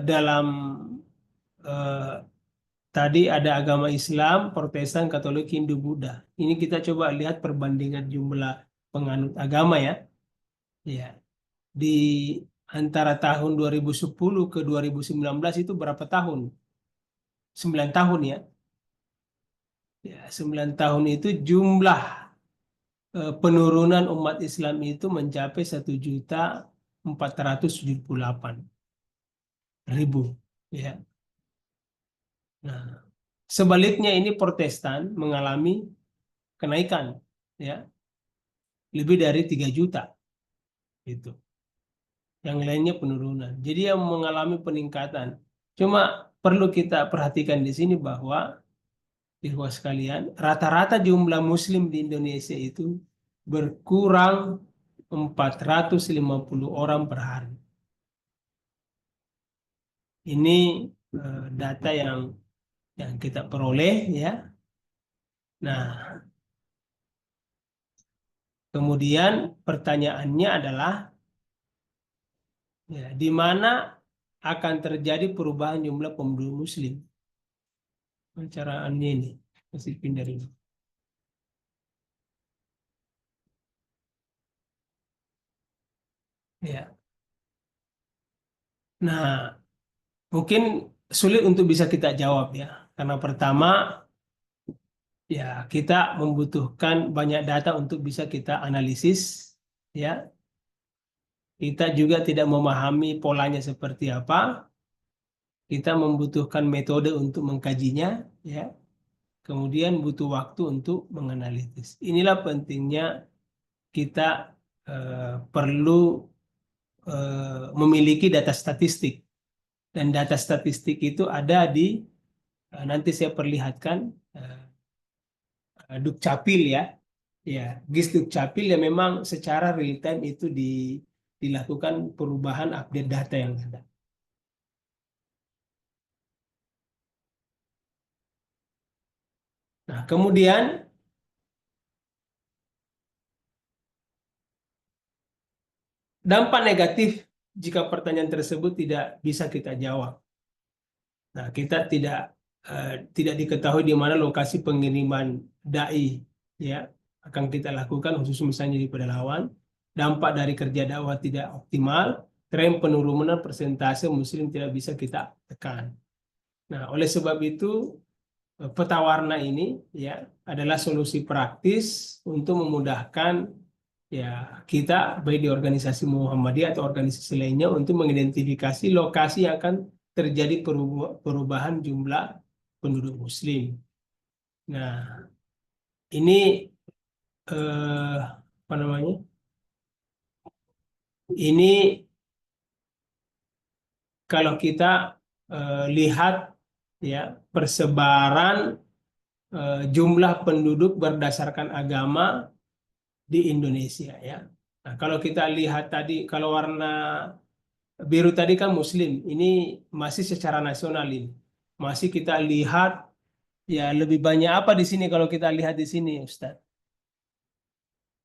dalam eh, tadi ada agama Islam, Protestan, Katolik, Hindu, Buddha. Ini kita coba lihat perbandingan jumlah penganut agama, ya. Ya, di antara tahun 2010 ke 2019 itu berapa tahun? 9 tahun, ya. Ya, 9 tahun itu jumlah penurunan umat Islam itu mencapai 1.478.000, ya. Nah, sebaliknya ini Protestan mengalami kenaikan, ya, lebih dari 3 juta itu. Yang lainnya penurunan. Jadi yang mengalami peningkatan. Cuma perlu kita perhatikan di sini bahwa ikhwah sekalian, rata-rata jumlah Muslim di Indonesia itu berkurang 450 orang per hari. Ini data yang kita peroleh, ya. Nah, kemudian pertanyaannya adalah, ya, di mana akan terjadi perubahan jumlah penduduk Muslim? Pencaraannya ini masih pindah dulu. Ya. Nah, mungkin sulit untuk bisa kita jawab, ya. Karena pertama, ya kita membutuhkan banyak data untuk bisa kita analisis, ya. Kita juga tidak memahami polanya seperti apa. Kita membutuhkan metode untuk mengkajinya, ya. Kemudian butuh waktu untuk menganalisis. Inilah pentingnya kita perlu memiliki data statistik. Dan data statistik itu ada di nanti saya perlihatkan Dukcapil, ya. Ya, GIS Dukcapil yang memang secara real time itu dilakukan perubahan update data yang ada. Nah, kemudian dampak negatif jika pertanyaan tersebut tidak bisa kita jawab. Nah, kita tidak diketahui di mana lokasi pengiriman dai, ya, akan kita lakukan, khusus misalnya di Pedalawan. Dampak dari kerja dakwah tidak optimal, tren penurunan persentase muslim tidak bisa kita tekan. Nah, oleh sebab itu peta warna ini, ya, adalah solusi praktis untuk memudahkan, ya, kita baik di organisasi Muhammadiyah atau organisasi lainnya untuk mengidentifikasi lokasi yang akan terjadi perubahan jumlah penduduk muslim. Nah, ini apa namanya? Ini kalau kita lihat, ya, persebaran jumlah penduduk berdasarkan agama di Indonesia, ya. Nah, kalau kita lihat tadi, kalau warna biru tadi kan muslim, ini masih secara nasional ini. Masih kita lihat, ya, lebih banyak apa di sini kalau kita lihat di sini, Ustaz?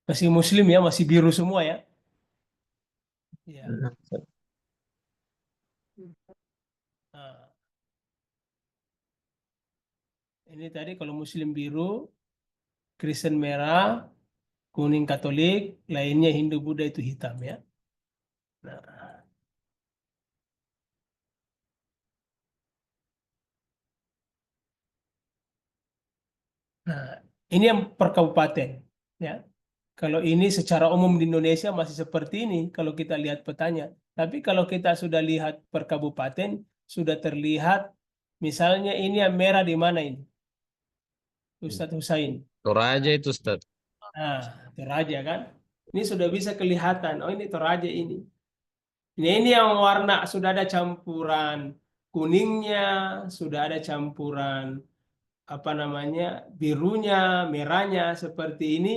Masih muslim, ya, masih biru semua, ya. Ya. Nah, ini tadi kalau muslim biru, Kristen merah, kuning Katolik, lainnya Hindu Buddha itu hitam, ya. Nah, nah, ini yang per kabupaten, ya. Kalau ini secara umum di Indonesia masih seperti ini kalau kita lihat petanya. Tapi kalau kita sudah lihat per kabupaten, sudah terlihat, misalnya ini yang merah di mana ini? Ustadz Husain. Toraja itu Ustaz. Nah, Toraja kan. Ini sudah bisa kelihatan. Oh, ini Toraja ini. Ini yang warna sudah ada campuran kuningnya, sudah ada campuran apa namanya, birunya, merahnya seperti ini.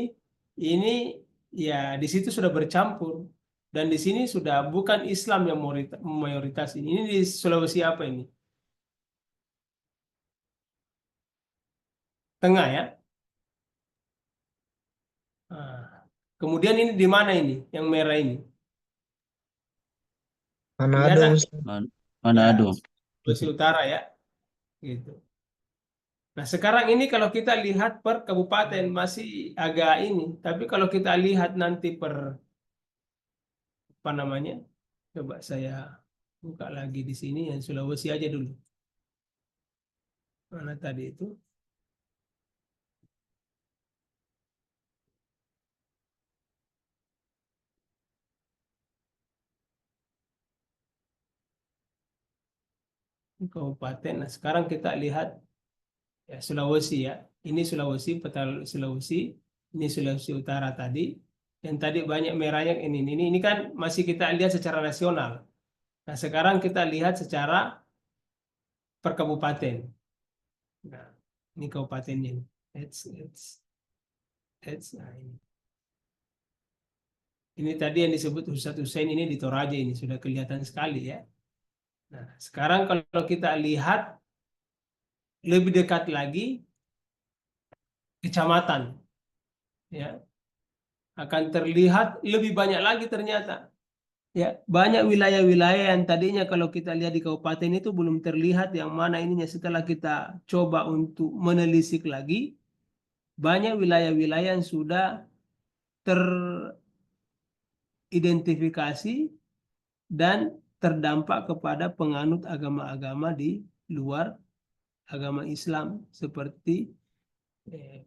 Ini, ya, di situ sudah bercampur. Dan di sini sudah bukan Islam yang mayoritas ini. Ini di Sulawesi apa ini? Tengah, ya. Nah, kemudian ini di mana ini? Yang merah ini? Manado, Kelihatan? Ustaz. Manado. Sulawesi Utara, ya. Gitu. Nah, sekarang ini kalau kita lihat per kabupaten masih agak ini. Tapi kalau kita lihat nanti per apa namanya? Coba saya buka lagi di sini yang Sulawesi aja dulu. Mana tadi itu? Kabupaten. Nah, sekarang kita lihat, ya, Sulawesi, ya. Ini Sulawesi, peta Sulawesi. Ini Sulawesi Utara tadi. Yang tadi banyak merahnya ini kan masih kita lihat secara nasional. Nah, sekarang kita lihat secara per kabupaten. Nah, ini kabupatennya. Nah, ini. Ini tadi yang disebut Ustadz Husain ini di Toraja ini sudah kelihatan sekali, ya. Nah, sekarang kalau kita lihat lebih dekat lagi kecamatan, ya, akan terlihat lebih banyak lagi ternyata. Ya, banyak wilayah-wilayah yang tadinya kalau kita lihat di kabupaten itu belum terlihat yang mana ininya, setelah kita coba untuk menelisik lagi, banyak wilayah-wilayah yang sudah teridentifikasi dan terdampak kepada penganut agama-agama di luar agama Islam seperti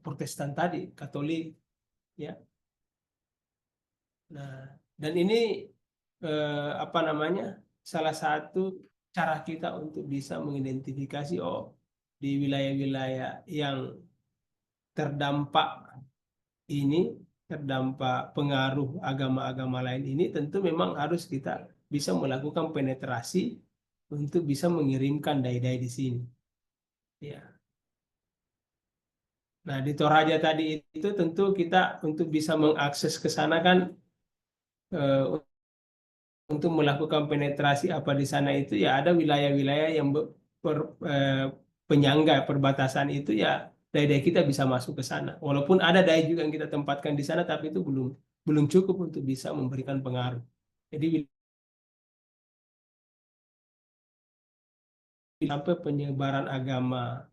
Protestan tadi, Katolik, ya. Nah, dan ini apa namanya? Salah satu cara kita untuk bisa mengidentifikasi di wilayah-wilayah yang terdampak ini, terdampak pengaruh agama-agama lain ini, tentu memang harus kita bisa melakukan penetrasi untuk bisa mengirimkan dai-dai di sini. Ya. Nah, di Toraja tadi itu tentu kita untuk bisa mengakses ke sana kan, untuk melakukan penetrasi apa di sana itu ya ada wilayah-wilayah yang penyangga perbatasan itu ya dai-dai kita bisa masuk ke sana. Walaupun ada dai juga yang kita tempatkan di sana, tapi itu belum belum cukup untuk bisa memberikan pengaruh. Jadi sampai penyebaran agama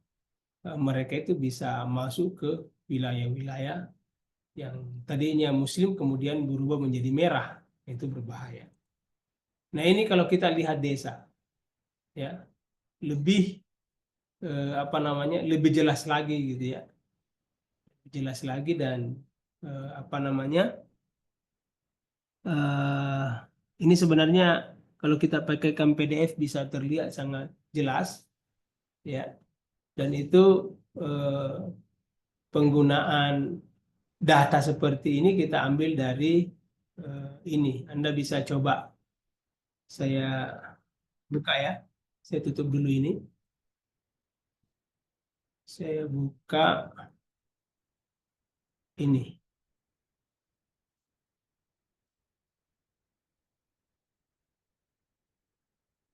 mereka itu bisa masuk ke wilayah-wilayah yang tadinya Muslim kemudian berubah menjadi merah, itu berbahaya. Nah ini kalau kita lihat desa, ya lebih apa namanya lebih jelas lagi gitu ya, jelas lagi dan apa namanya ini sebenarnya kalau kita pakaikan PDF bisa terlihat sangat jelas ya, dan itu penggunaan data seperti ini kita ambil dari ini. Anda bisa coba, saya buka ya, saya tutup dulu ini, saya buka ini.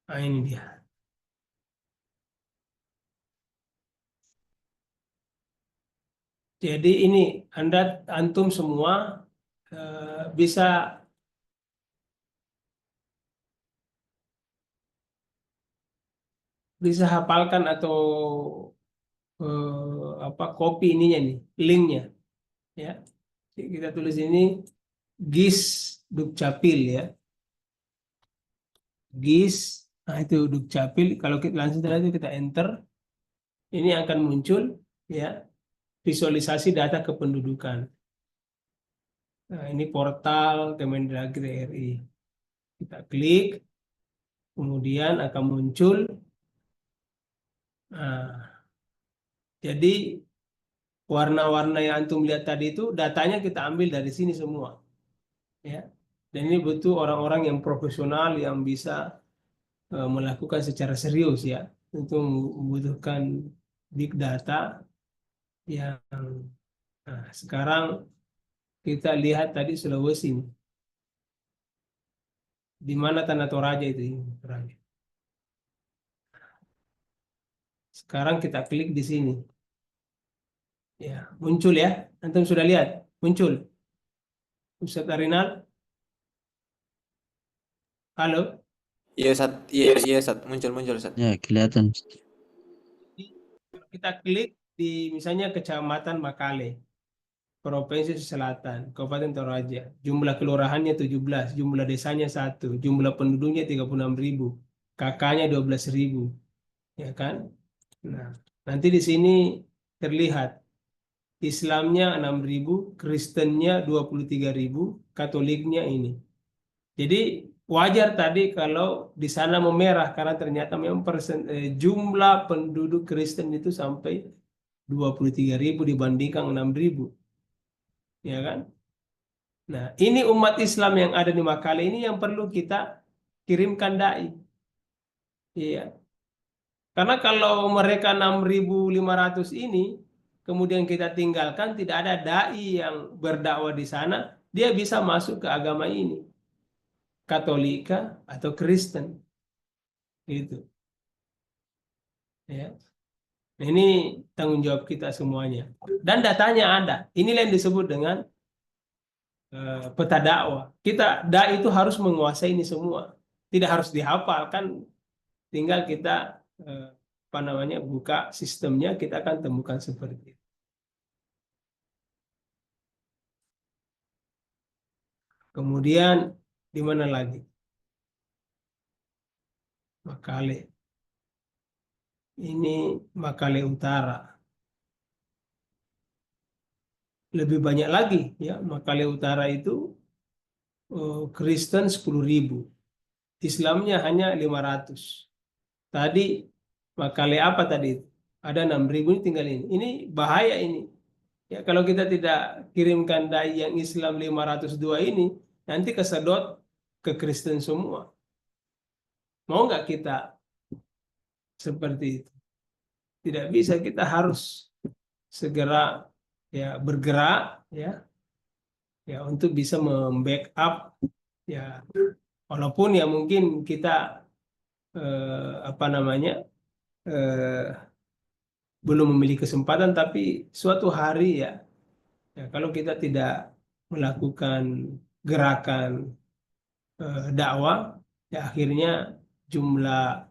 Nah, ini dia. Jadi ini antum semua bisa hafalkan atau apa copy ininya nih, linknya ya. Kita tulis ini GIS Dukcapil ya. GIS, nah itu Dukcapil. Kalau kita langsung itu kita enter, ini akan muncul ya visualisasi data kependudukan. Nah, ini portal Kemendagri RI. Kita klik, kemudian akan muncul. Nah, jadi warna-warna yang antum lihat tadi itu datanya kita ambil dari sini semua. Ya. Dan ini butuh orang-orang yang profesional yang bisa melakukan secara serius ya. Tentu membutuhkan big data yang sekarang kita lihat tadi Sulawesi. Di mana Tanah Toraja itu? Toraja. Sekarang kita klik di sini. Ya, muncul ya. Antum sudah lihat? Muncul. Ustadz Arinal? Halo? Iya Ustaz, iya iya Ustaz, muncul Ustaz. Ya, kelihatan. Kita klik di misalnya Kecamatan Makale, Provinsi Selatan, Kabupaten Toraja. Jumlah kelurahannya 17, jumlah desanya 1, jumlah penduduknya 36.000, kakaknya 12.000, ya kan? Nah, nanti di sini terlihat Islamnya 6.000, Kristennya 23.000, Katoliknya ini. Jadi wajar tadi kalau di sana memerah karena ternyata memang jumlah penduduk Kristen itu sampai 23.000 dibandingkan 6.000, ya kan? Nah, ini umat Islam yang ada di Makale ini yang perlu kita kirimkan dai. Iya. Karena kalau mereka 6.500 ini kemudian kita tinggalkan, tidak ada dai yang berdakwah di sana, dia bisa masuk ke agama ini, Katolika atau Kristen, gitu. Ya. Nah, ini tanggung jawab kita semuanya. Dan datanya ada. Inilah yang disebut dengan peta dakwah. Kita dai itu harus menguasai ini semua. Tidak harus dihafal kan, tinggal kita apa namanya buka sistemnya, kita akan temukan seperti itu. Kemudian di mana lagi? Makale. Ini Makale Utara. lebih banyak lagi ya. Makale Utara itu Kristen 10.000, Islamnya hanya 500. Tadi Makale apa tadi? Ada 6.000, ini tinggal ini. Ini bahaya ini. Ya, kalau kita tidak kirimkan dai yang Islam 502 ini, nanti kesedot ke Kristen semua. Mau nggak kita seperti itu? Tidak bisa, kita harus segera ya bergerak ya untuk bisa membackup ya, walaupun ya mungkin kita apa namanya belum memiliki kesempatan, tapi suatu hari ya kalau kita tidak melakukan gerakan dakwah, ya akhirnya jumlah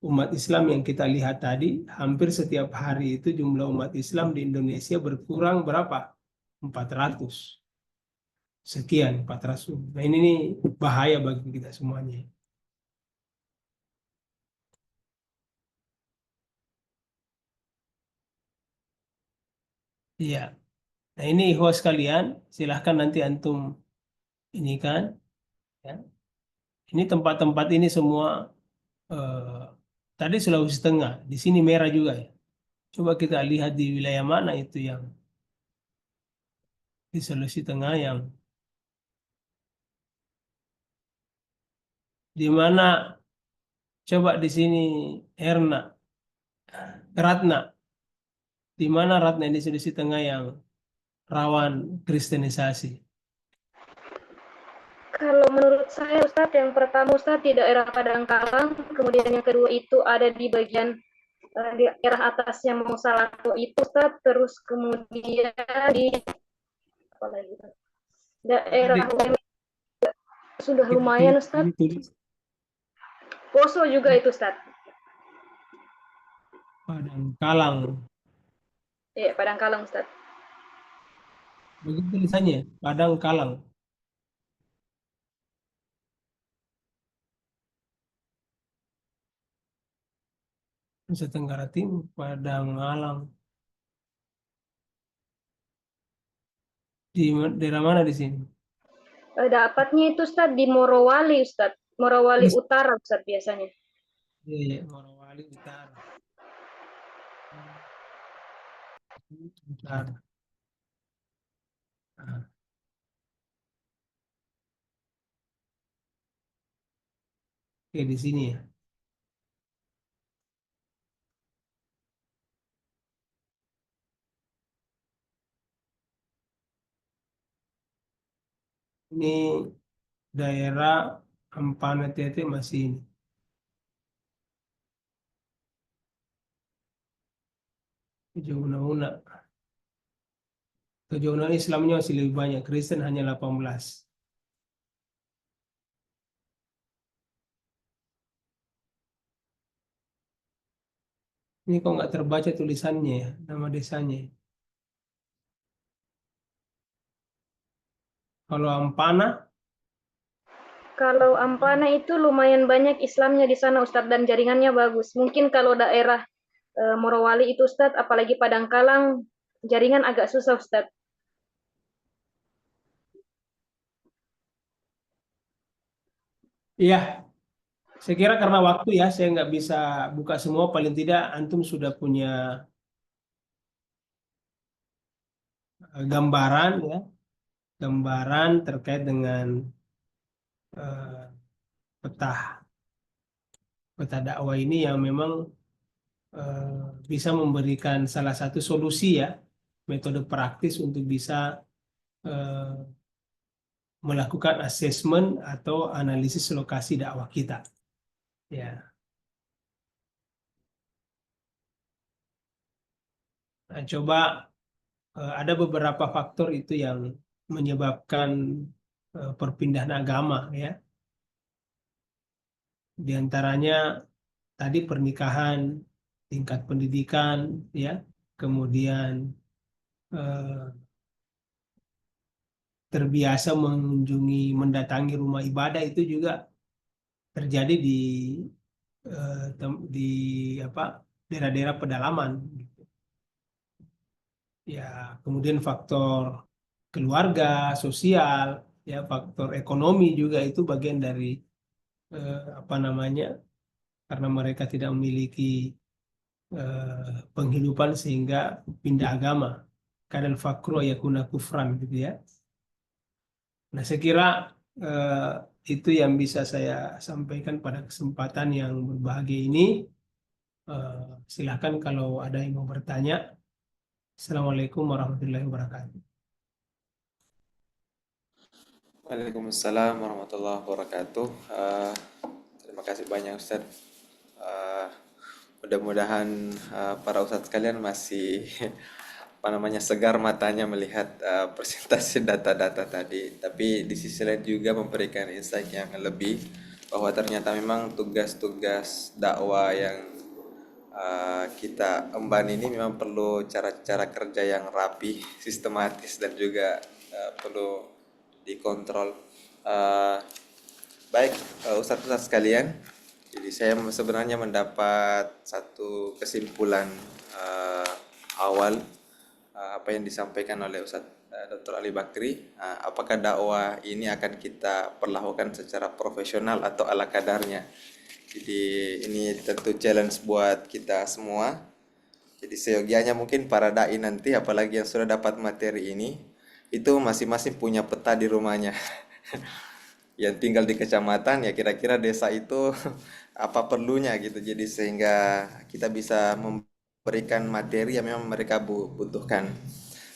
umat Islam yang kita lihat tadi, hampir setiap hari itu jumlah umat Islam di Indonesia berkurang berapa? 400 sekian, 400. Nah ini nih bahaya bagi kita semuanya. Iya. Nah ini host kalian, silahkan nanti antum ini kan, ya. Ini tempat-tempat ini semua tadi Sulawesi Tengah, di sini merah juga ya. Coba kita lihat di wilayah mana itu yang di Sulawesi Tengah yang di mana, coba di sini Erna, Ratna, di mana Ratna di Sulawesi Tengah yang rawan kristenisasi. Kalau menurut saya Ustadz, yang pertama Ustadz di daerah Padangkalang, kemudian yang kedua itu ada di bagian di daerah atasnya Mongsalako itu Ustadz, terus kemudian di apa lagi? Daerah sudah lumayan Ustadz. Poso juga itu Ustadz. Padangkalang. Iya, Padangkalang Ustadz. Begitu tulisannya, Padangkalang. Nusa Tenggara Timur, Padangalang. Di daerah mana di sini? Dapatnya itu Ustadz di Morowali Ustadz. Morowali Utara Ustadz biasanya. Iya, Morowali Utara. Utara. Nah. Oke, di sini ya. Ini daerah Ampana Tete masih ini. Kejauna-una. Kejauna Islamnya masih lebih banyak. Kristen hanya 18. Ini kok nggak terbaca tulisannya ya, nama desanya. Kalau Ampana, Kalau Ampana itu lumayan banyak Islamnya di sana Ustadz dan jaringannya bagus. Mungkin kalau daerah Morowali itu Ustadz, apalagi Padangkalang, jaringan agak susah Ustadz. iya. Saya kira karena waktu ya, saya nggak bisa buka semua. Paling tidak antum sudah punya gambaran ya, gambaran terkait dengan peta peta dakwah ini yang memang bisa memberikan salah satu solusi ya, metode praktis untuk bisa melakukan asesmen atau analisis lokasi dakwah kita. Ya. Nah, coba ada beberapa faktor itu yang menyebabkan perpindahan agama ya. Di antaranya tadi pernikahan, tingkat pendidikan ya, kemudian terbiasa mengunjungi, mendatangi rumah ibadah itu juga terjadi di apa daerah-daerah pedalaman. Ya, kemudian faktor keluarga, sosial, ya faktor ekonomi juga itu bagian dari apa namanya, karena mereka tidak memiliki penghidupan sehingga pindah agama. Kadal fakru yakuna kufran gitu ya. Nah, saya kira eh, itu yang bisa saya sampaikan pada kesempatan yang berbahagia ini. Silakan kalau ada yang mau bertanya. Assalamualaikum warahmatullahi wabarakatuh. Waalaikumsalam warahmatullahi wabarakatuh. Terima kasih banyak Ustadz. Eh, Mudah-mudahan para ustadz sekalian masih apa namanya segar matanya melihat presentasi data-data tadi. Tapi di sisi lain juga memberikan insight yang lebih bahwa ternyata memang tugas-tugas dakwah yang kita emban ini memang perlu cara-cara kerja yang rapi, sistematis dan juga perlu dikontrol. Baik, Ustadz-ustadz sekalian, jadi saya sebenarnya mendapat satu kesimpulan awal apa yang disampaikan oleh Ustadz Dr. Ali Bakri. Apakah dakwah ini akan kita perlakukan secara profesional atau ala kadarnya? Jadi ini tentu challenge buat kita semua. Jadi seyogianya mungkin para dai nanti, apalagi yang sudah dapat materi ini, itu masing-masing punya peta di rumahnya. Yang tinggal di kecamatan ya kira-kira desa itu apa perlunya gitu. Jadi sehingga kita bisa memberikan materi yang memang mereka butuhkan.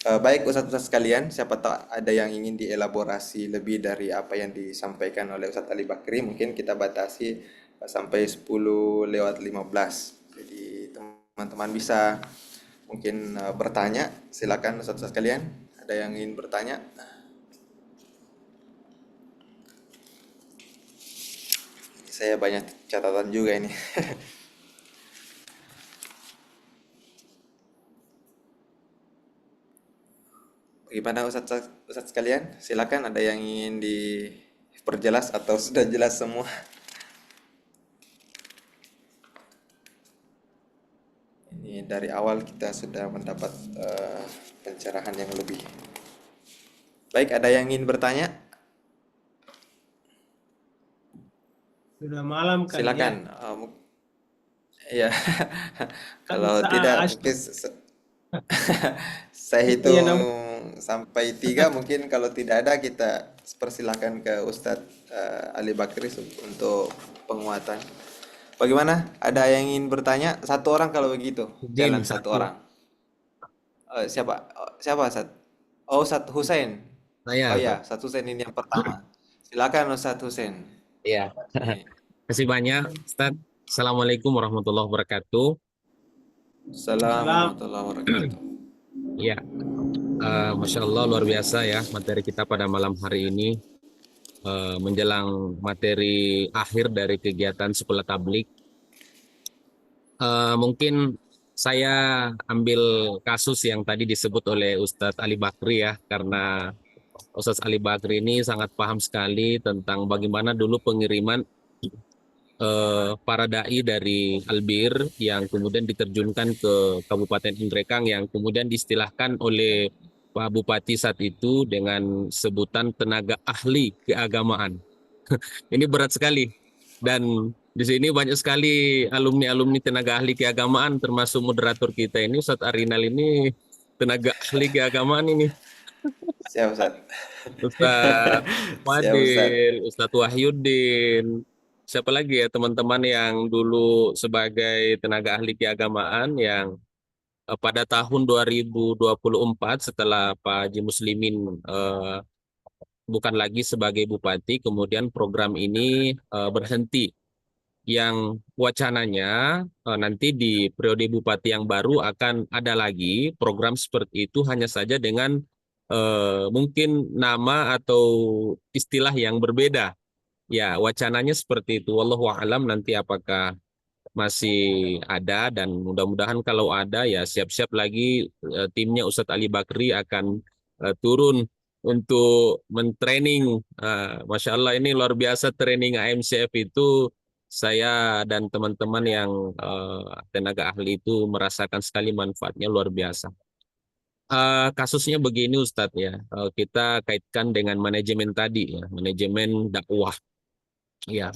Baik Ustadz-ustadz sekalian, siapa tahu ada yang ingin dielaborasi lebih dari apa yang disampaikan oleh Ustadz Ali Bakri, mungkin kita batasi sampai 10:15. Jadi teman-teman bisa mungkin bertanya, silakan Ustadz-ustadz sekalian, ada yang ingin bertanya? Saya banyak catatan juga ini. Gimana Ustadz sekalian? Silakan, ada yang ingin diperjelas atau sudah jelas semua? Ini dari awal kita sudah mendapat pencerahan yang lebih. Baik, ada yang ingin bertanya? Sudah malam kan Silakan. Ya, kalau Saat tidak asyik. mungkin saya Iya, hitung namanya. sampai 3. Mungkin kalau tidak ada kita persilakan ke Ustadz Ali Bakri untuk penguatan. Bagaimana? Ada yang ingin bertanya? Satu orang kalau begitu. Jalan satu orang. Siapa Ustadz? Oh, Ustadz Hussein. Saya, Oh ya, Ustaz. Ustadz Hussein ini yang pertama. Silakan Ustadz Hussein. Iya. Ini. Terima kasih banyak, Ustaz. Assalamualaikum warahmatullahi wabarakatuh. Assalamualaikum warahmatullahi wabarakatuh. Iya, Masya Allah luar biasa ya materi kita pada malam hari ini menjelang materi akhir dari kegiatan sekolah tablik. Mungkin saya ambil kasus yang tadi disebut oleh Ustadz Ali Bakri ya, karena Ustadz Ali Bakri ini sangat paham sekali tentang bagaimana dulu pengiriman para dai dari Albir yang kemudian diterjunkan ke Kabupaten Indrekang yang kemudian diistilahkan oleh Pak Bupati saat itu dengan sebutan tenaga ahli keagamaan. Ini berat sekali dan di sini banyak sekali alumni-alumni tenaga ahli keagamaan termasuk moderator kita ini Ustadz Arinal ini tenaga ahli keagamaan ini. Siap Ustadz. Ustadz Siap Ustadz. Fadil, Ustadz Wahyudin, siapa lagi ya teman-teman yang dulu sebagai tenaga ahli keagamaan yang pada tahun 2024 setelah Pak Haji Muslimin bukan lagi sebagai bupati, kemudian program ini berhenti. Yang wacananya nanti di periode bupati yang baru akan ada lagi program seperti itu, hanya saja dengan mungkin nama atau istilah yang berbeda. Ya, wacananya seperti itu. Wallahu a'lam nanti apakah masih ada dan mudah-mudahan kalau ada ya siap-siap lagi timnya Ustadz Ali Bakri akan turun untuk mentraining. Masya Allah ini luar biasa training AMCF itu saya dan teman-teman yang tenaga ahli itu merasakan sekali manfaatnya luar biasa. Kasusnya begini Ustadz ya, kita kaitkan dengan manajemen tadi ya, manajemen dakwah ya.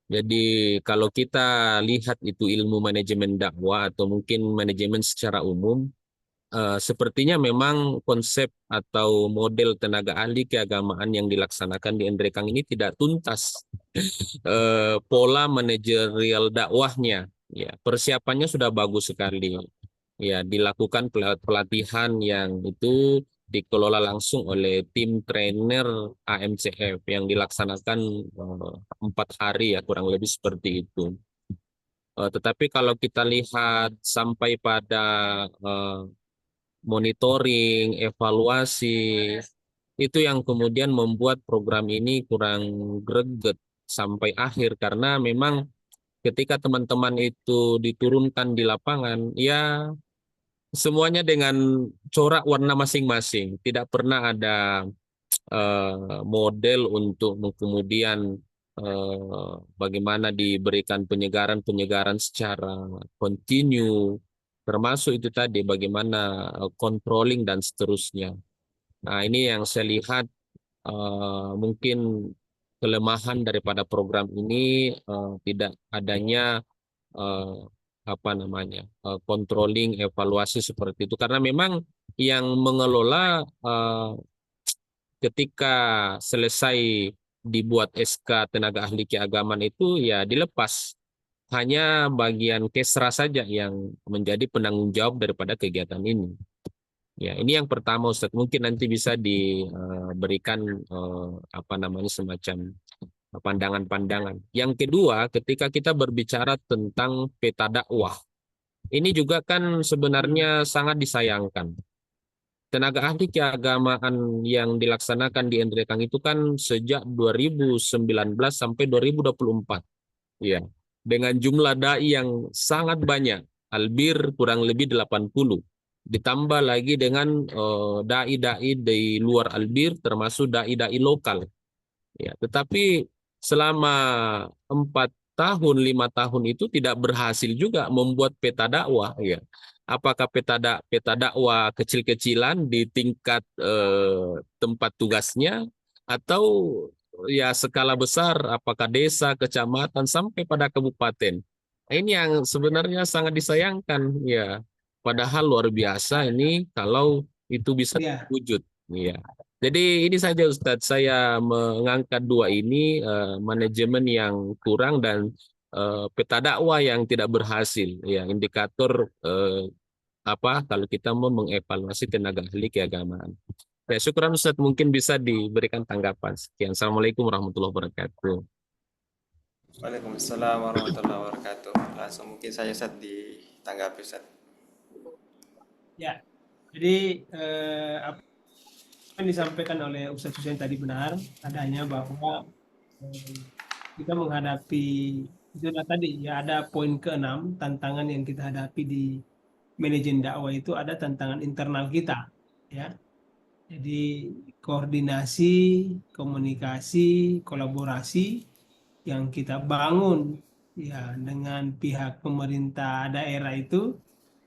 Jadi kalau kita lihat itu ilmu manajemen dakwah atau mungkin manajemen secara umum, sepertinya memang konsep atau model tenaga ahli keagamaan yang dilaksanakan di Endrekang ini tidak tuntas. Pola manajerial dakwahnya, ya persiapannya sudah bagus sekali. Ya, dilakukan pelatihan yang itu dikelola langsung oleh tim trainer AMCF yang dilaksanakan 4 hari ya kurang lebih seperti itu. Tetapi kalau kita lihat sampai pada monitoring, evaluasi, itu yang kemudian membuat program ini kurang greget sampai akhir karena memang ketika teman-teman itu diturunkan di lapangan, ya semuanya dengan corak warna masing-masing. Tidak pernah ada model untuk kemudian bagaimana diberikan penyegaran-penyegaran secara kontinu, termasuk itu tadi bagaimana controlling dan seterusnya. Nah, ini yang saya lihat mungkin kelemahan daripada program ini, tidak adanya controlling, evaluasi seperti itu karena memang yang mengelola ketika selesai dibuat SK tenaga ahli keagamaan itu ya dilepas, hanya bagian Kesra saja yang menjadi penanggung jawab daripada kegiatan ini. Ya, ini yang pertama Ustadz, mungkin nanti bisa diberikan semacam pandangan-pandangan. Yang kedua, ketika kita berbicara tentang peta dakwah, ini juga kan sebenarnya sangat disayangkan. Tenaga ahli keagamaan yang dilaksanakan di Endrekang itu kan sejak 2019 sampai 2024. Ya, dengan jumlah dai yang sangat banyak, albir kurang lebih 80. Ditambah lagi dengan dai-dai di luar albir termasuk dai-dai lokal. Ya, tetapi selama 4 tahun, 5 tahun itu tidak berhasil juga membuat peta dakwah. Ya, apakah peta dakwah kecil-kecilan di tingkat tempat tugasnya atau ya skala besar, apakah desa, kecamatan sampai pada kabupaten. Nah, ini yang sebenarnya sangat disayangkan. Ya, padahal luar biasa ini kalau itu bisa Ya. terwujud. Ya. Jadi ini saja Ustadz, saya mengangkat dua ini, manajemen yang kurang dan peta dakwah yang tidak berhasil. Ya, indikator kalau kita mau mengevaluasi tenaga ahli keagamaan. Ya, syukuran Ustadz, mungkin bisa diberikan tanggapan. Sekian. Assalamualaikum warahmatullahi wabarakatuh. Waalaikumsalam warahmatullahi wabarakatuh. Langsung mungkin saya Ustaz ditanggapi Ustaz. Ya, jadi apa yang disampaikan oleh Ustadz Hussein tadi benar adanya bahwa kita menghadapi itu tadi ya, ada poin ke-6 tantangan yang kita hadapi di manajemen dakwah itu ada tantangan internal kita ya. Jadi koordinasi, komunikasi, kolaborasi yang kita bangun ya dengan pihak pemerintah daerah itu,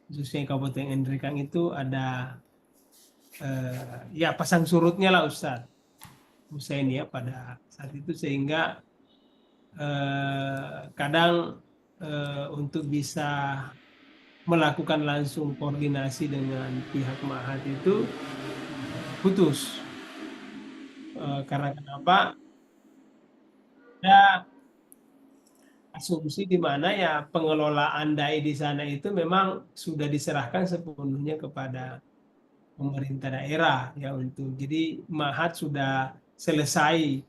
khususnya Kabupaten Endrekang itu ada ya pasang surutnya lah Ustadz Hussein ya pada saat itu, sehingga kadang untuk bisa melakukan langsung koordinasi dengan pihak Mahat itu putus. Karena kenapa? Ada asumsi di mana ya pengelolaan dai di sana itu memang sudah diserahkan sepenuhnya kepada pemerintah daerah ya, untuk jadi Mahat sudah selesai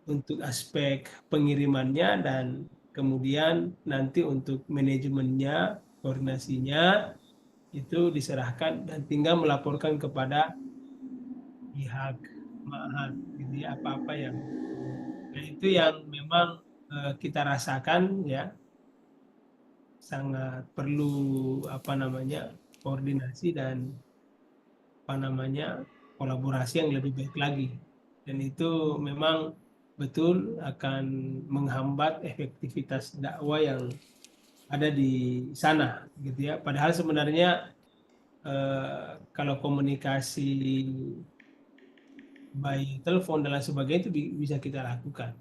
untuk aspek pengirimannya dan kemudian nanti untuk manajemennya, koordinasinya itu diserahkan dan tinggal melaporkan kepada pihak Mahat. Jadi apa-apa yang itu yang memang kita rasakan ya, sangat perlu koordinasi dan kolaborasi yang lebih baik lagi, dan itu memang betul akan menghambat efektivitas dakwah yang ada di sana gitu ya. Padahal sebenarnya kalau komunikasi by telepon dan lain sebagainya itu bisa kita lakukan.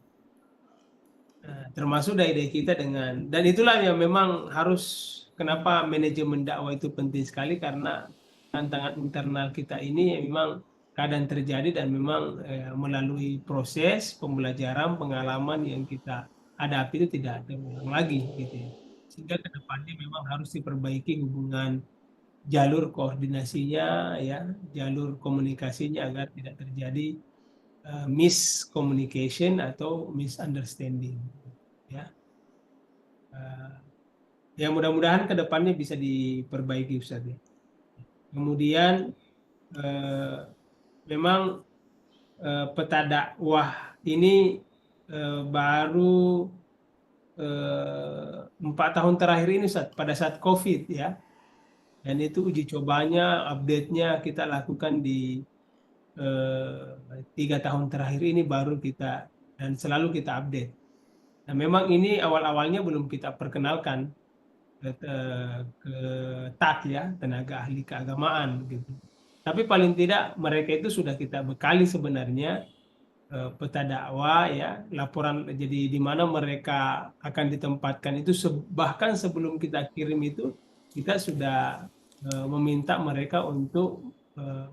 Termasuk dai-dai kita dan itulah yang memang harus, kenapa manajemen dakwah itu penting sekali, karena tantangan internal kita ini yang memang kadang terjadi dan memang melalui proses pembelajaran pengalaman yang kita hadapi itu tidak ada ulang lagi gitu ya. Sehingga ke depannya memang harus diperbaiki hubungan jalur koordinasinya ya, jalur komunikasinya agar tidak terjadi miscommunication atau misunderstanding ya. Ya mudah-mudahan ke depannya bisa diperbaiki Ustaz ya. Kemudian memang peta dakwah ini baru 4 tahun terakhir ini Ustaz, pada saat COVID ya. Dan itu uji cobanya, update-nya kita lakukan di 3 tahun terakhir ini baru kita, dan selalu kita update. Nah memang ini awal-awalnya belum kita perkenalkan ke TAK ya, tenaga ahli keagamaan gitu. Tapi paling tidak mereka itu sudah kita bekali sebenarnya peta dakwah ya, laporan, jadi di mana mereka akan ditempatkan itu bahkan sebelum kita kirim itu kita sudah meminta mereka untuk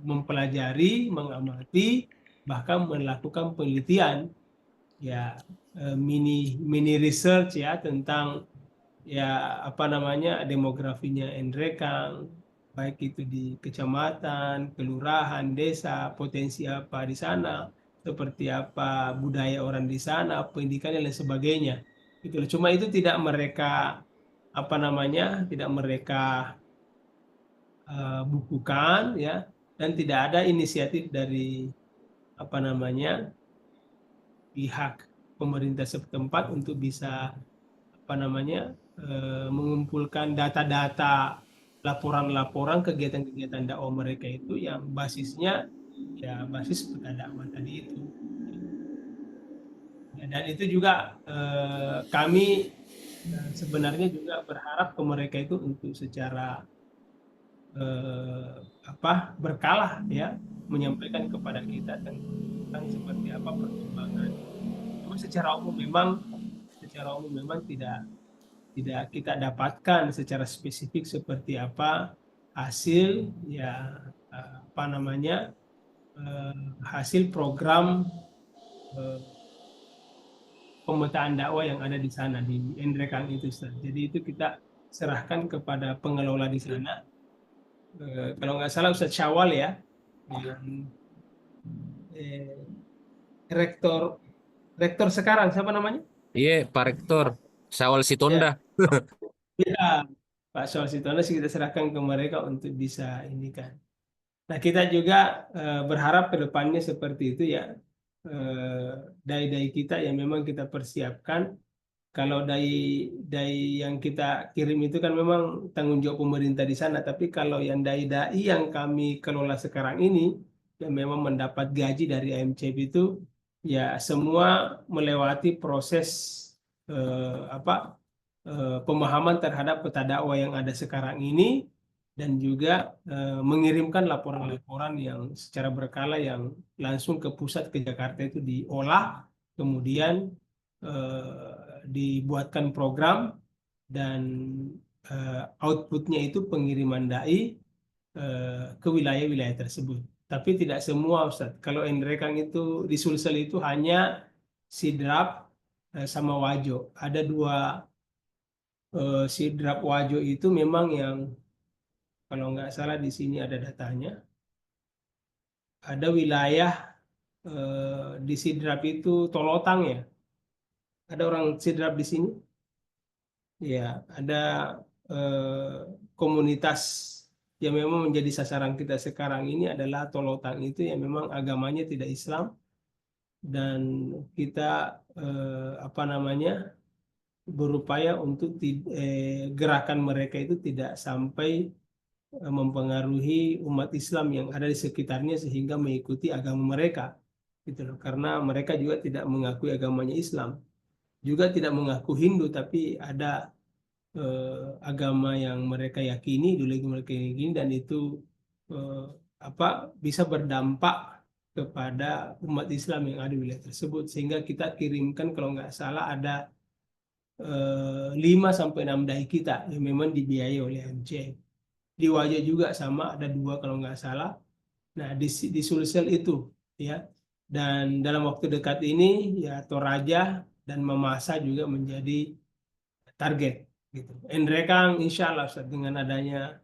mempelajari, mengamati, bahkan melakukan penelitian ya, mini research ya tentang ya demografinya Endrekang, baik itu di kecamatan, kelurahan, desa, potensi apa di sana, seperti apa budaya orang di sana, pendidikan dan lain sebagainya. Gitu. Cuma itu tidak mereka tidak mereka bukukan ya, dan tidak ada inisiatif dari pihak pemerintah setempat untuk bisa mengumpulkan data-data, laporan-laporan kegiatan-kegiatan dakwah mereka itu yang basisnya ya basis peta dakwah tadi itu. Dan itu juga kami sebenarnya juga berharap ke mereka itu untuk secara berkala ya, menyampaikan kepada kita tentang seperti apa perkembangan. Cuma secara umum memang tidak kita dapatkan secara spesifik seperti apa hasil ya hasil program pemetaan dakwah yang ada di sana di Endrekang itu Ustaz. Jadi itu kita serahkan kepada pengelola di sana. Kalau nggak salah Ustaz Syawal ya, rektor sekarang siapa namanya? Iya, Pak Rektor Syawal Sitonda. Ya, Pak Syawal Sitonda sih kita serahkan ke mereka untuk bisa ini kan. Nah kita juga berharap ke depannya seperti itu ya, dai-dai kita yang memang kita persiapkan. Kalau dai yang kita kirim itu kan memang tanggung jawab pemerintah di sana, tapi kalau yang dai yang kami kelola sekarang ini yang memang mendapat gaji dari AMCB itu ya semua melewati proses pemahaman terhadap peta dakwah yang ada sekarang ini, dan juga mengirimkan laporan-laporan yang secara berkala yang langsung ke pusat, ke Jakarta itu diolah, kemudian dibuatkan program, dan outputnya itu pengiriman dai ke wilayah-wilayah tersebut. Tapi tidak semua Ustadz. Kalau Endrekang itu di Sulsel itu hanya Sidrap sama Wajo. Ada 2 Sidrap Wajo itu memang yang kalau nggak salah di sini ada datanya. Ada wilayah di Sidrap itu Tolotang ya. Ada orang Sidrap di sini? Ya, ada komunitas yang memang menjadi sasaran kita sekarang ini adalah Tolotang itu yang memang agamanya tidak Islam, dan kita berupaya untuk gerakan mereka itu tidak sampai mempengaruhi umat Islam yang ada di sekitarnya sehingga mengikuti agama mereka gitu loh, karena mereka juga tidak mengakui agamanya Islam, juga tidak mengaku Hindu, tapi ada agama yang mereka yakini, ideologi mereka yakini, dan itu bisa berdampak kepada umat Islam yang ada di wilayah tersebut. Sehingga kita kirimkan kalau nggak salah ada 5-6 dai kita yang memang dibiayai oleh MCM. Di Wajah juga sama, ada 2 kalau nggak salah. Nah, di Sulsel itu ya. Dan dalam waktu dekat ini ya Toraja dan Mamasa juga menjadi target gitu. Enrekang insya Allah Ustaz, dengan adanya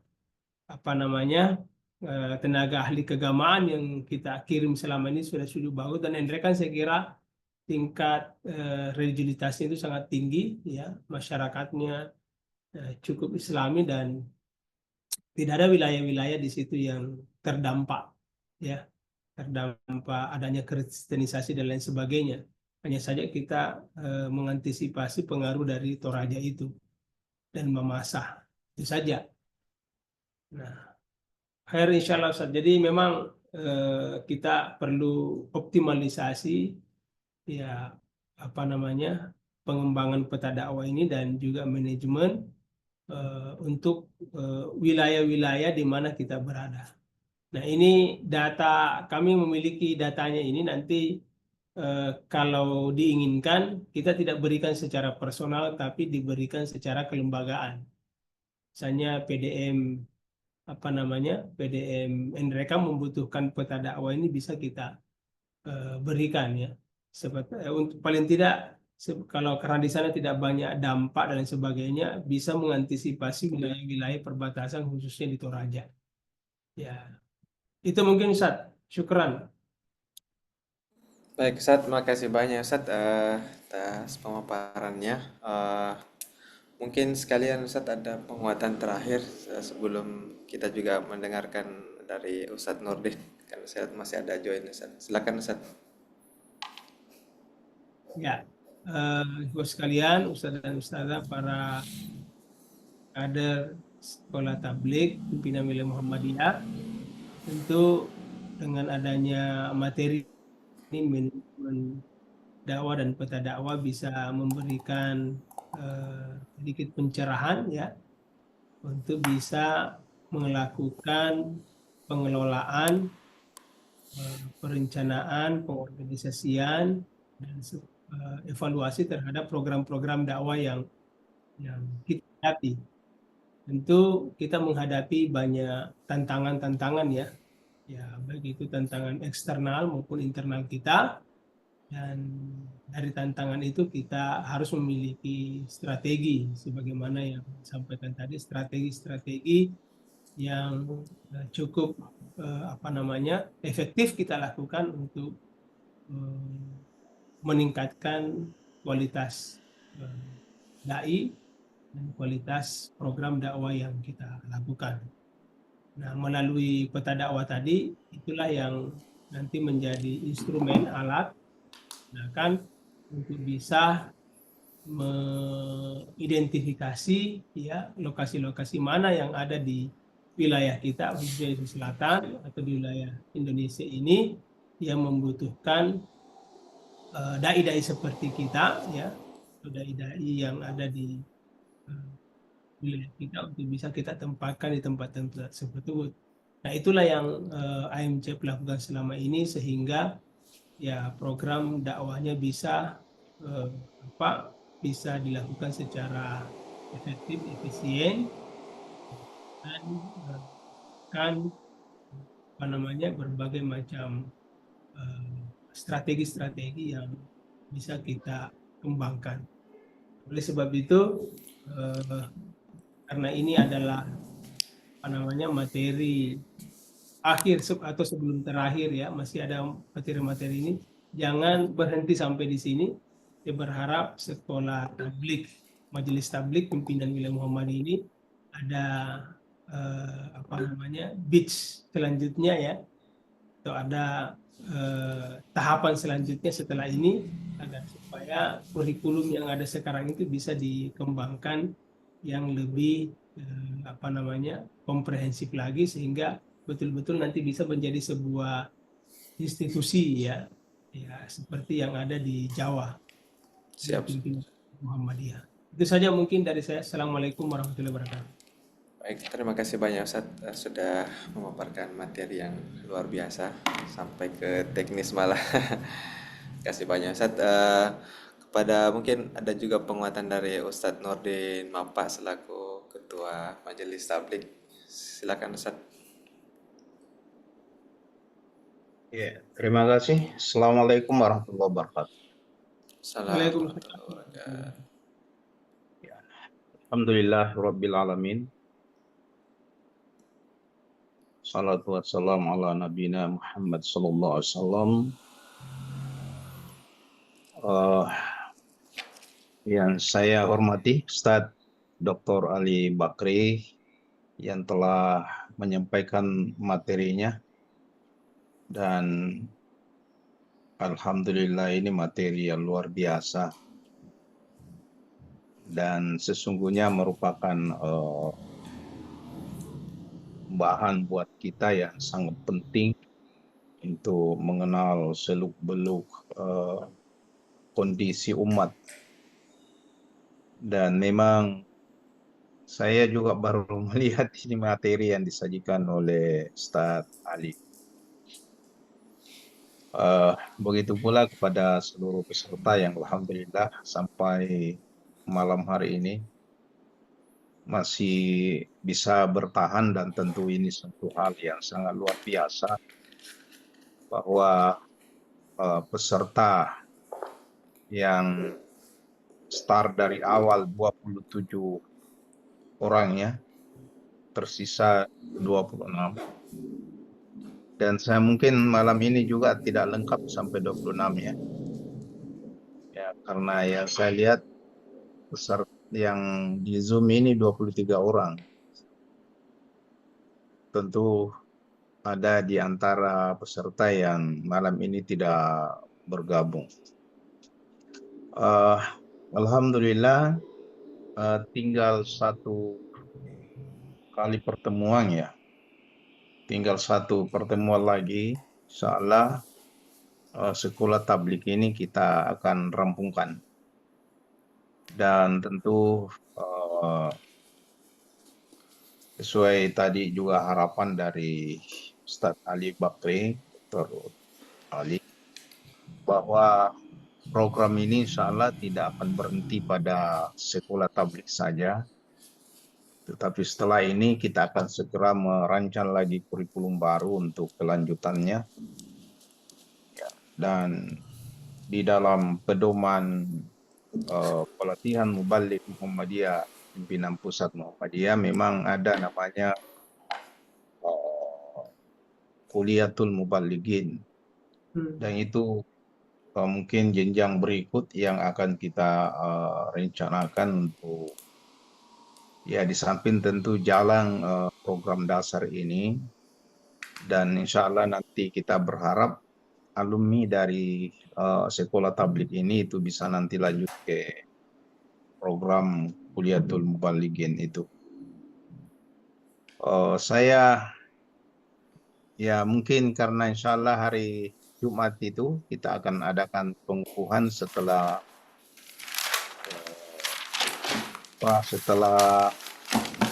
tenaga ahli keagamaan yang kita kirim selama ini sudah bagus, dan Enrekang saya kira tingkat religiusitasnya itu sangat tinggi ya, masyarakatnya cukup Islami dan tidak ada wilayah-wilayah di situ yang terdampak ya, terdampak adanya kristenisasi dan lain sebagainya. Hanya saja kita mengantisipasi pengaruh dari Toraja itu dan Mamasa itu saja. Nah, akhir insya Allah Ustaz. Jadi memang kita perlu optimalisasi ya pengembangan peta dakwah ini dan juga manajemen untuk wilayah-wilayah di mana kita berada. Nah, ini data, kami memiliki datanya ini, nanti kalau diinginkan kita tidak berikan secara personal tapi diberikan secara kelembagaan. Misalnya PDM PDM Enrekang membutuhkan peta dakwah ini bisa kita berikan ya. Untuk paling tidak kalau karena di sana tidak banyak dampak dan lain sebagainya, bisa mengantisipasi wilayah-wilayah perbatasan khususnya di Toraja. Ya, itu mungkin Ustaz. Syukran. Baik, Ustadz, makasih banyak Ustadz atas pemaparannya. Mungkin sekalian Ustadz ada penguatan terakhir sebelum kita juga mendengarkan dari Ustadz Nurdin. Kan saya masih ada join Ustadz. Silakan Ustadz. Ya, Ibu sekalian, Ustadz dan Ustazah, para kader sekolah tabligh pimpinan wilayah Muhammadiyah, tentu dengan adanya materi ini manajemen dakwah dan peta dakwah bisa memberikan sedikit pencerahan ya untuk bisa melakukan pengelolaan, perencanaan, pengorganisasian, dan evaluasi terhadap program-program dakwah yang kita hadapi. Tentu kita menghadapi banyak tantangan-tantangan ya, baik itu tantangan eksternal maupun internal kita, dan dari tantangan itu kita harus memiliki strategi, sebagaimana yang disampaikan tadi, strategi-strategi yang cukup efektif kita lakukan untuk meningkatkan kualitas dai dan kualitas program dakwah yang kita lakukan. Nah, melalui peta dakwah tadi, itulah yang nanti menjadi instrumen alat untuk bisa mengidentifikasi ya lokasi-lokasi mana yang ada di wilayah kita, khususnya di selatan atau di wilayah Indonesia ini yang membutuhkan dai-dai seperti kita ya, dai-dai yang ada di wilayah kita untuk bisa kita tempatkan di tempat-tempat tersebut. Nah, itulah yang AMC lakukan selama ini, sehingga ya program dakwahnya bisa bisa dilakukan secara efektif, efisien, dan kan berbagai macam strategi-strategi yang bisa kita kembangkan. Oleh sebab itu, karena ini adalah materi akhir atau sebelum terakhir ya, masih ada materi-materi ini, jangan berhenti sampai di sini. Saya berharap sekolah tabligh, majelis tabligh pimpinan wilayah Muhammadiyah ini ada batch selanjutnya ya, atau ada tahapan selanjutnya setelah ini, agar supaya kurikulum yang ada sekarang itu bisa dikembangkan yang lebih komprehensif lagi, sehingga betul-betul nanti bisa menjadi sebuah institusi ya seperti yang ada di Jawa. Siap. Muhammadiyah. Itu saja mungkin dari saya. Assalamualaikum warahmatullahi wabarakatuh. Baik, terima kasih banyak Ustadz sudah memaparkan materi yang luar biasa sampai ke teknis malah. Kasih banyak Ustadz. Kepada mungkin ada juga penguatan dari Ustadz Nurdin Mapa selaku Ketua Majelis Tablik. Silakan Ustadz. Ya, terima kasih. Assalamualaikum warahmatullahi wabarakatuh. Assalamualaikum Waalaikumsalam. warahmatullahi wabarakatuh. Ya, Alhamdulillah Rabbil Alamin. Salatu wassalamu ala nabina Muhammad sallallahu alaihi wasallam. Yang saya hormati Ustadz Dr. Ali Bakri yang telah menyampaikan materinya, dan alhamdulillah ini materi yang luar biasa dan sesungguhnya merupakan bahan buat kita yang sangat penting untuk mengenal seluk-beluk kondisi umat. Dan memang saya juga baru melihat ini materi yang disajikan oleh Ustadz Ali. Begitu pula kepada seluruh peserta yang alhamdulillah sampai malam hari ini masih bisa bertahan, dan tentu ini satu hal yang sangat luar biasa bahwa peserta yang start dari awal 27 orang ya, tersisa 26. Dan saya mungkin malam ini juga tidak lengkap sampai 26 ya. Ya, karena yang saya lihat peserta yang di Zoom ini 23 orang. Tentu ada di antara peserta yang malam ini tidak bergabung. Alhamdulillah tinggal satu kali pertemuan ya. Tinggal satu pertemuan lagi, insyaallah sekolah tablik ini kita akan rampungkan. Dan tentu sesuai tadi juga harapan dari Ustadz Ali Bakri, Dr. Ali, bahwa program ini insyaallah tidak akan berhenti pada sekolah tablik saja. Tetapi setelah ini kita akan segera merancang lagi kurikulum baru untuk kelanjutannya. Dan di dalam pedoman pelatihan Mubalik Muhammadiyah, pimpinan pusat Muhammadiyah, memang ada namanya Kuliatul Mubaligin. Dan itu mungkin jenjang berikut yang akan kita rencanakan untuk ya, di samping tentu jalan program dasar ini. Dan insya Allah nanti kita berharap alumni dari sekolah tablik ini itu bisa nanti lanjut ke program Kuliatul Mubaligin itu. Saya ya mungkin karena insya Allah hari Jumat itu kita akan adakan pengukuhan setelah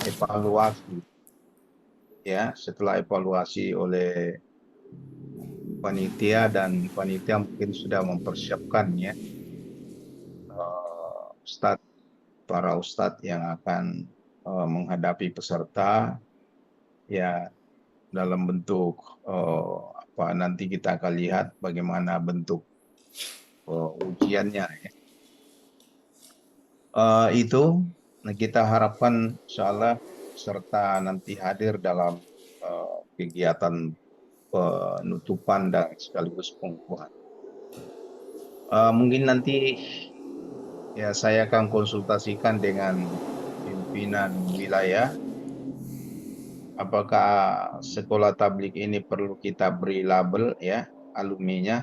evaluasi ya, setelah evaluasi oleh panitia, dan panitia mungkin sudah mempersiapkannya para ustadz yang akan menghadapi peserta ya, dalam bentuk nanti kita akan lihat bagaimana bentuk ujiannya ya. Itu kita harapkan insyaallah peserta nanti hadir dalam kegiatan penutupan dan sekaligus pengukuhan. Mungkin nanti ya saya akan konsultasikan dengan pimpinan wilayah apakah sekolah tablik ini perlu kita beri label ya alumninya.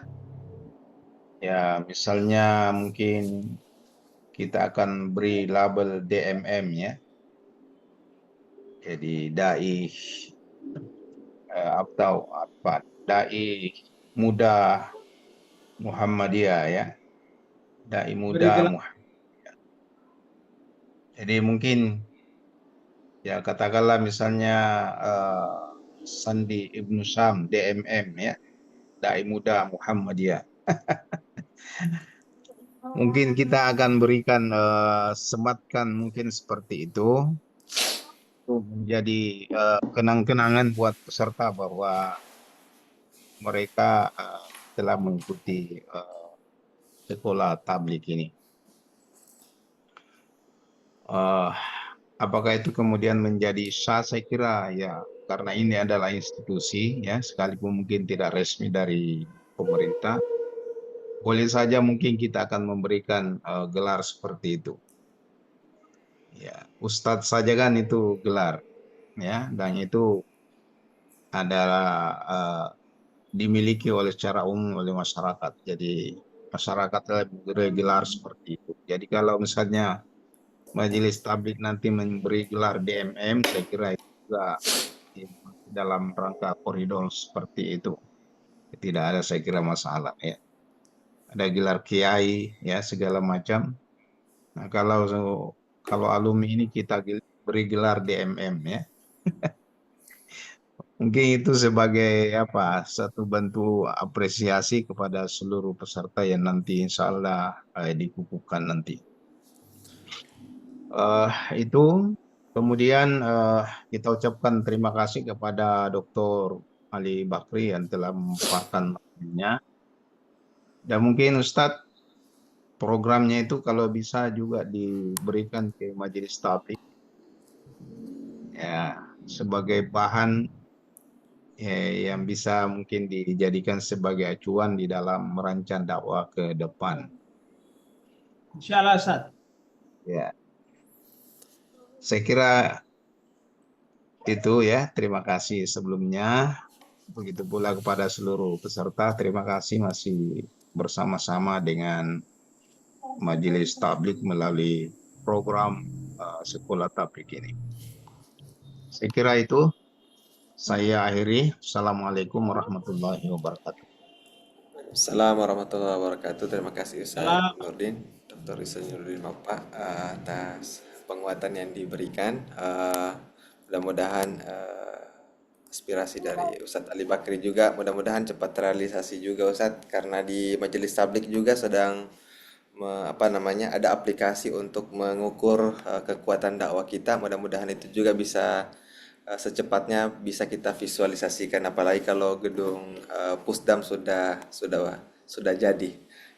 Ya misalnya mungkin kita akan beri label DMM ya. Jadi dai atau apa? Dai Muda Muhammadiyah ya. Dai Muda Muhammadiyah. Jadi mungkin ya katakanlah misalnya Sandi Ibnu Syam, DMM ya, Dai Muda Muhammadiyah. Mungkin kita akan berikan sematkan mungkin seperti itu menjadi kenang-kenangan buat peserta bahwa mereka telah mengikuti sekolah tablik ini. Apakah itu kemudian menjadi sah? Saya kira ya, karena ini adalah institusi ya, sekalipun mungkin tidak resmi dari pemerintah, boleh saja mungkin kita akan memberikan gelar seperti itu. Ya, Ustadz saja kan itu gelar ya, dan itu adalah dimiliki oleh secara umum oleh masyarakat. Jadi masyarakat lebih gelar seperti itu. Jadi kalau misalnya Majelis Tablik nanti memberi gelar DMM, saya kira itu juga dalam rangka koridor seperti itu. Tidak ada saya kira masalah ya. Ada gelar kiai ya segala macam. Nah, kalau alumni ini kita beri gelar DMM ya. Mungkin itu sebagai apa satu bentuk apresiasi kepada seluruh peserta yang nanti insya Allah dikukuhkan nanti. Itu kemudian kita ucapkan terima kasih kepada Dr. Ali Bakri yang telah memaparkan materinya. Dan mungkin Ustadz, programnya itu kalau bisa juga diberikan ke Majelis Tablik ya, sebagai bahan ya, yang bisa mungkin dijadikan sebagai acuan di dalam merancang dakwah ke depan. Insya Allah, Ustaz. Ya. Saya kira itu ya, terima kasih sebelumnya. Begitu pula kepada seluruh peserta, terima kasih masih bersama-sama dengan Majelis Tablik melalui program Sekolah Tablik ini. Saya kira itu saya akhiri. Assalamualaikum warahmatullahi wabarakatuh. Assalamualaikum warahmatullahi wabarakatuh. Terima kasih Ustaz Salam. Nurdin, Dr. Rizal Nurdin Mapa atas penguatan yang diberikan. Mudah-mudahan aspirasi dari Ustadz Ali Bakri juga mudah-mudahan cepat terrealisasi juga Ustadz, karena di Majelis Tablik juga sedang ada aplikasi untuk mengukur kekuatan dakwah kita. Mudah-mudahan itu juga bisa secepatnya bisa kita visualisasikan, apalagi kalau gedung Pusdam sudah jadi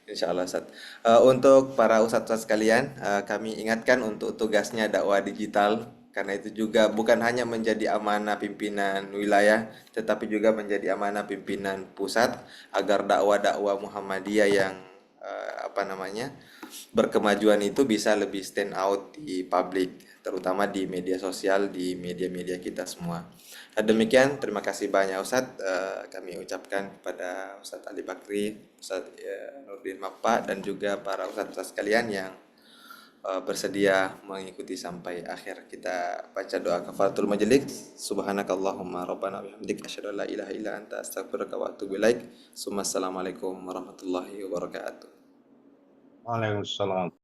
insya Allah Ustaz. Untuk para ustadz sekalian, kami ingatkan untuk tugasnya dakwah digital, karena itu juga bukan hanya menjadi amanah pimpinan wilayah, tetapi juga menjadi amanah pimpinan pusat, agar dakwah-dakwah Muhammadiyah yang berkemajuan itu bisa lebih stand out di publik, terutama di media sosial, di media-media kita semua. Demikian, terima kasih banyak Ustadz. Kami ucapkan kepada Ustadz Ali Bakri, Ustadz Nurdin Mapa, dan juga para ustadz sekalian yang bersedia mengikuti sampai akhir. Kita baca doa kafaratul majelis. Subhanakallahumma rabbana bihamdik asyhadu an la ilaha illa anta astaghfiruka wa atubu ilaik. Assalamualaikum warahmatullahi wabarakatuh. Waalaikumsalam.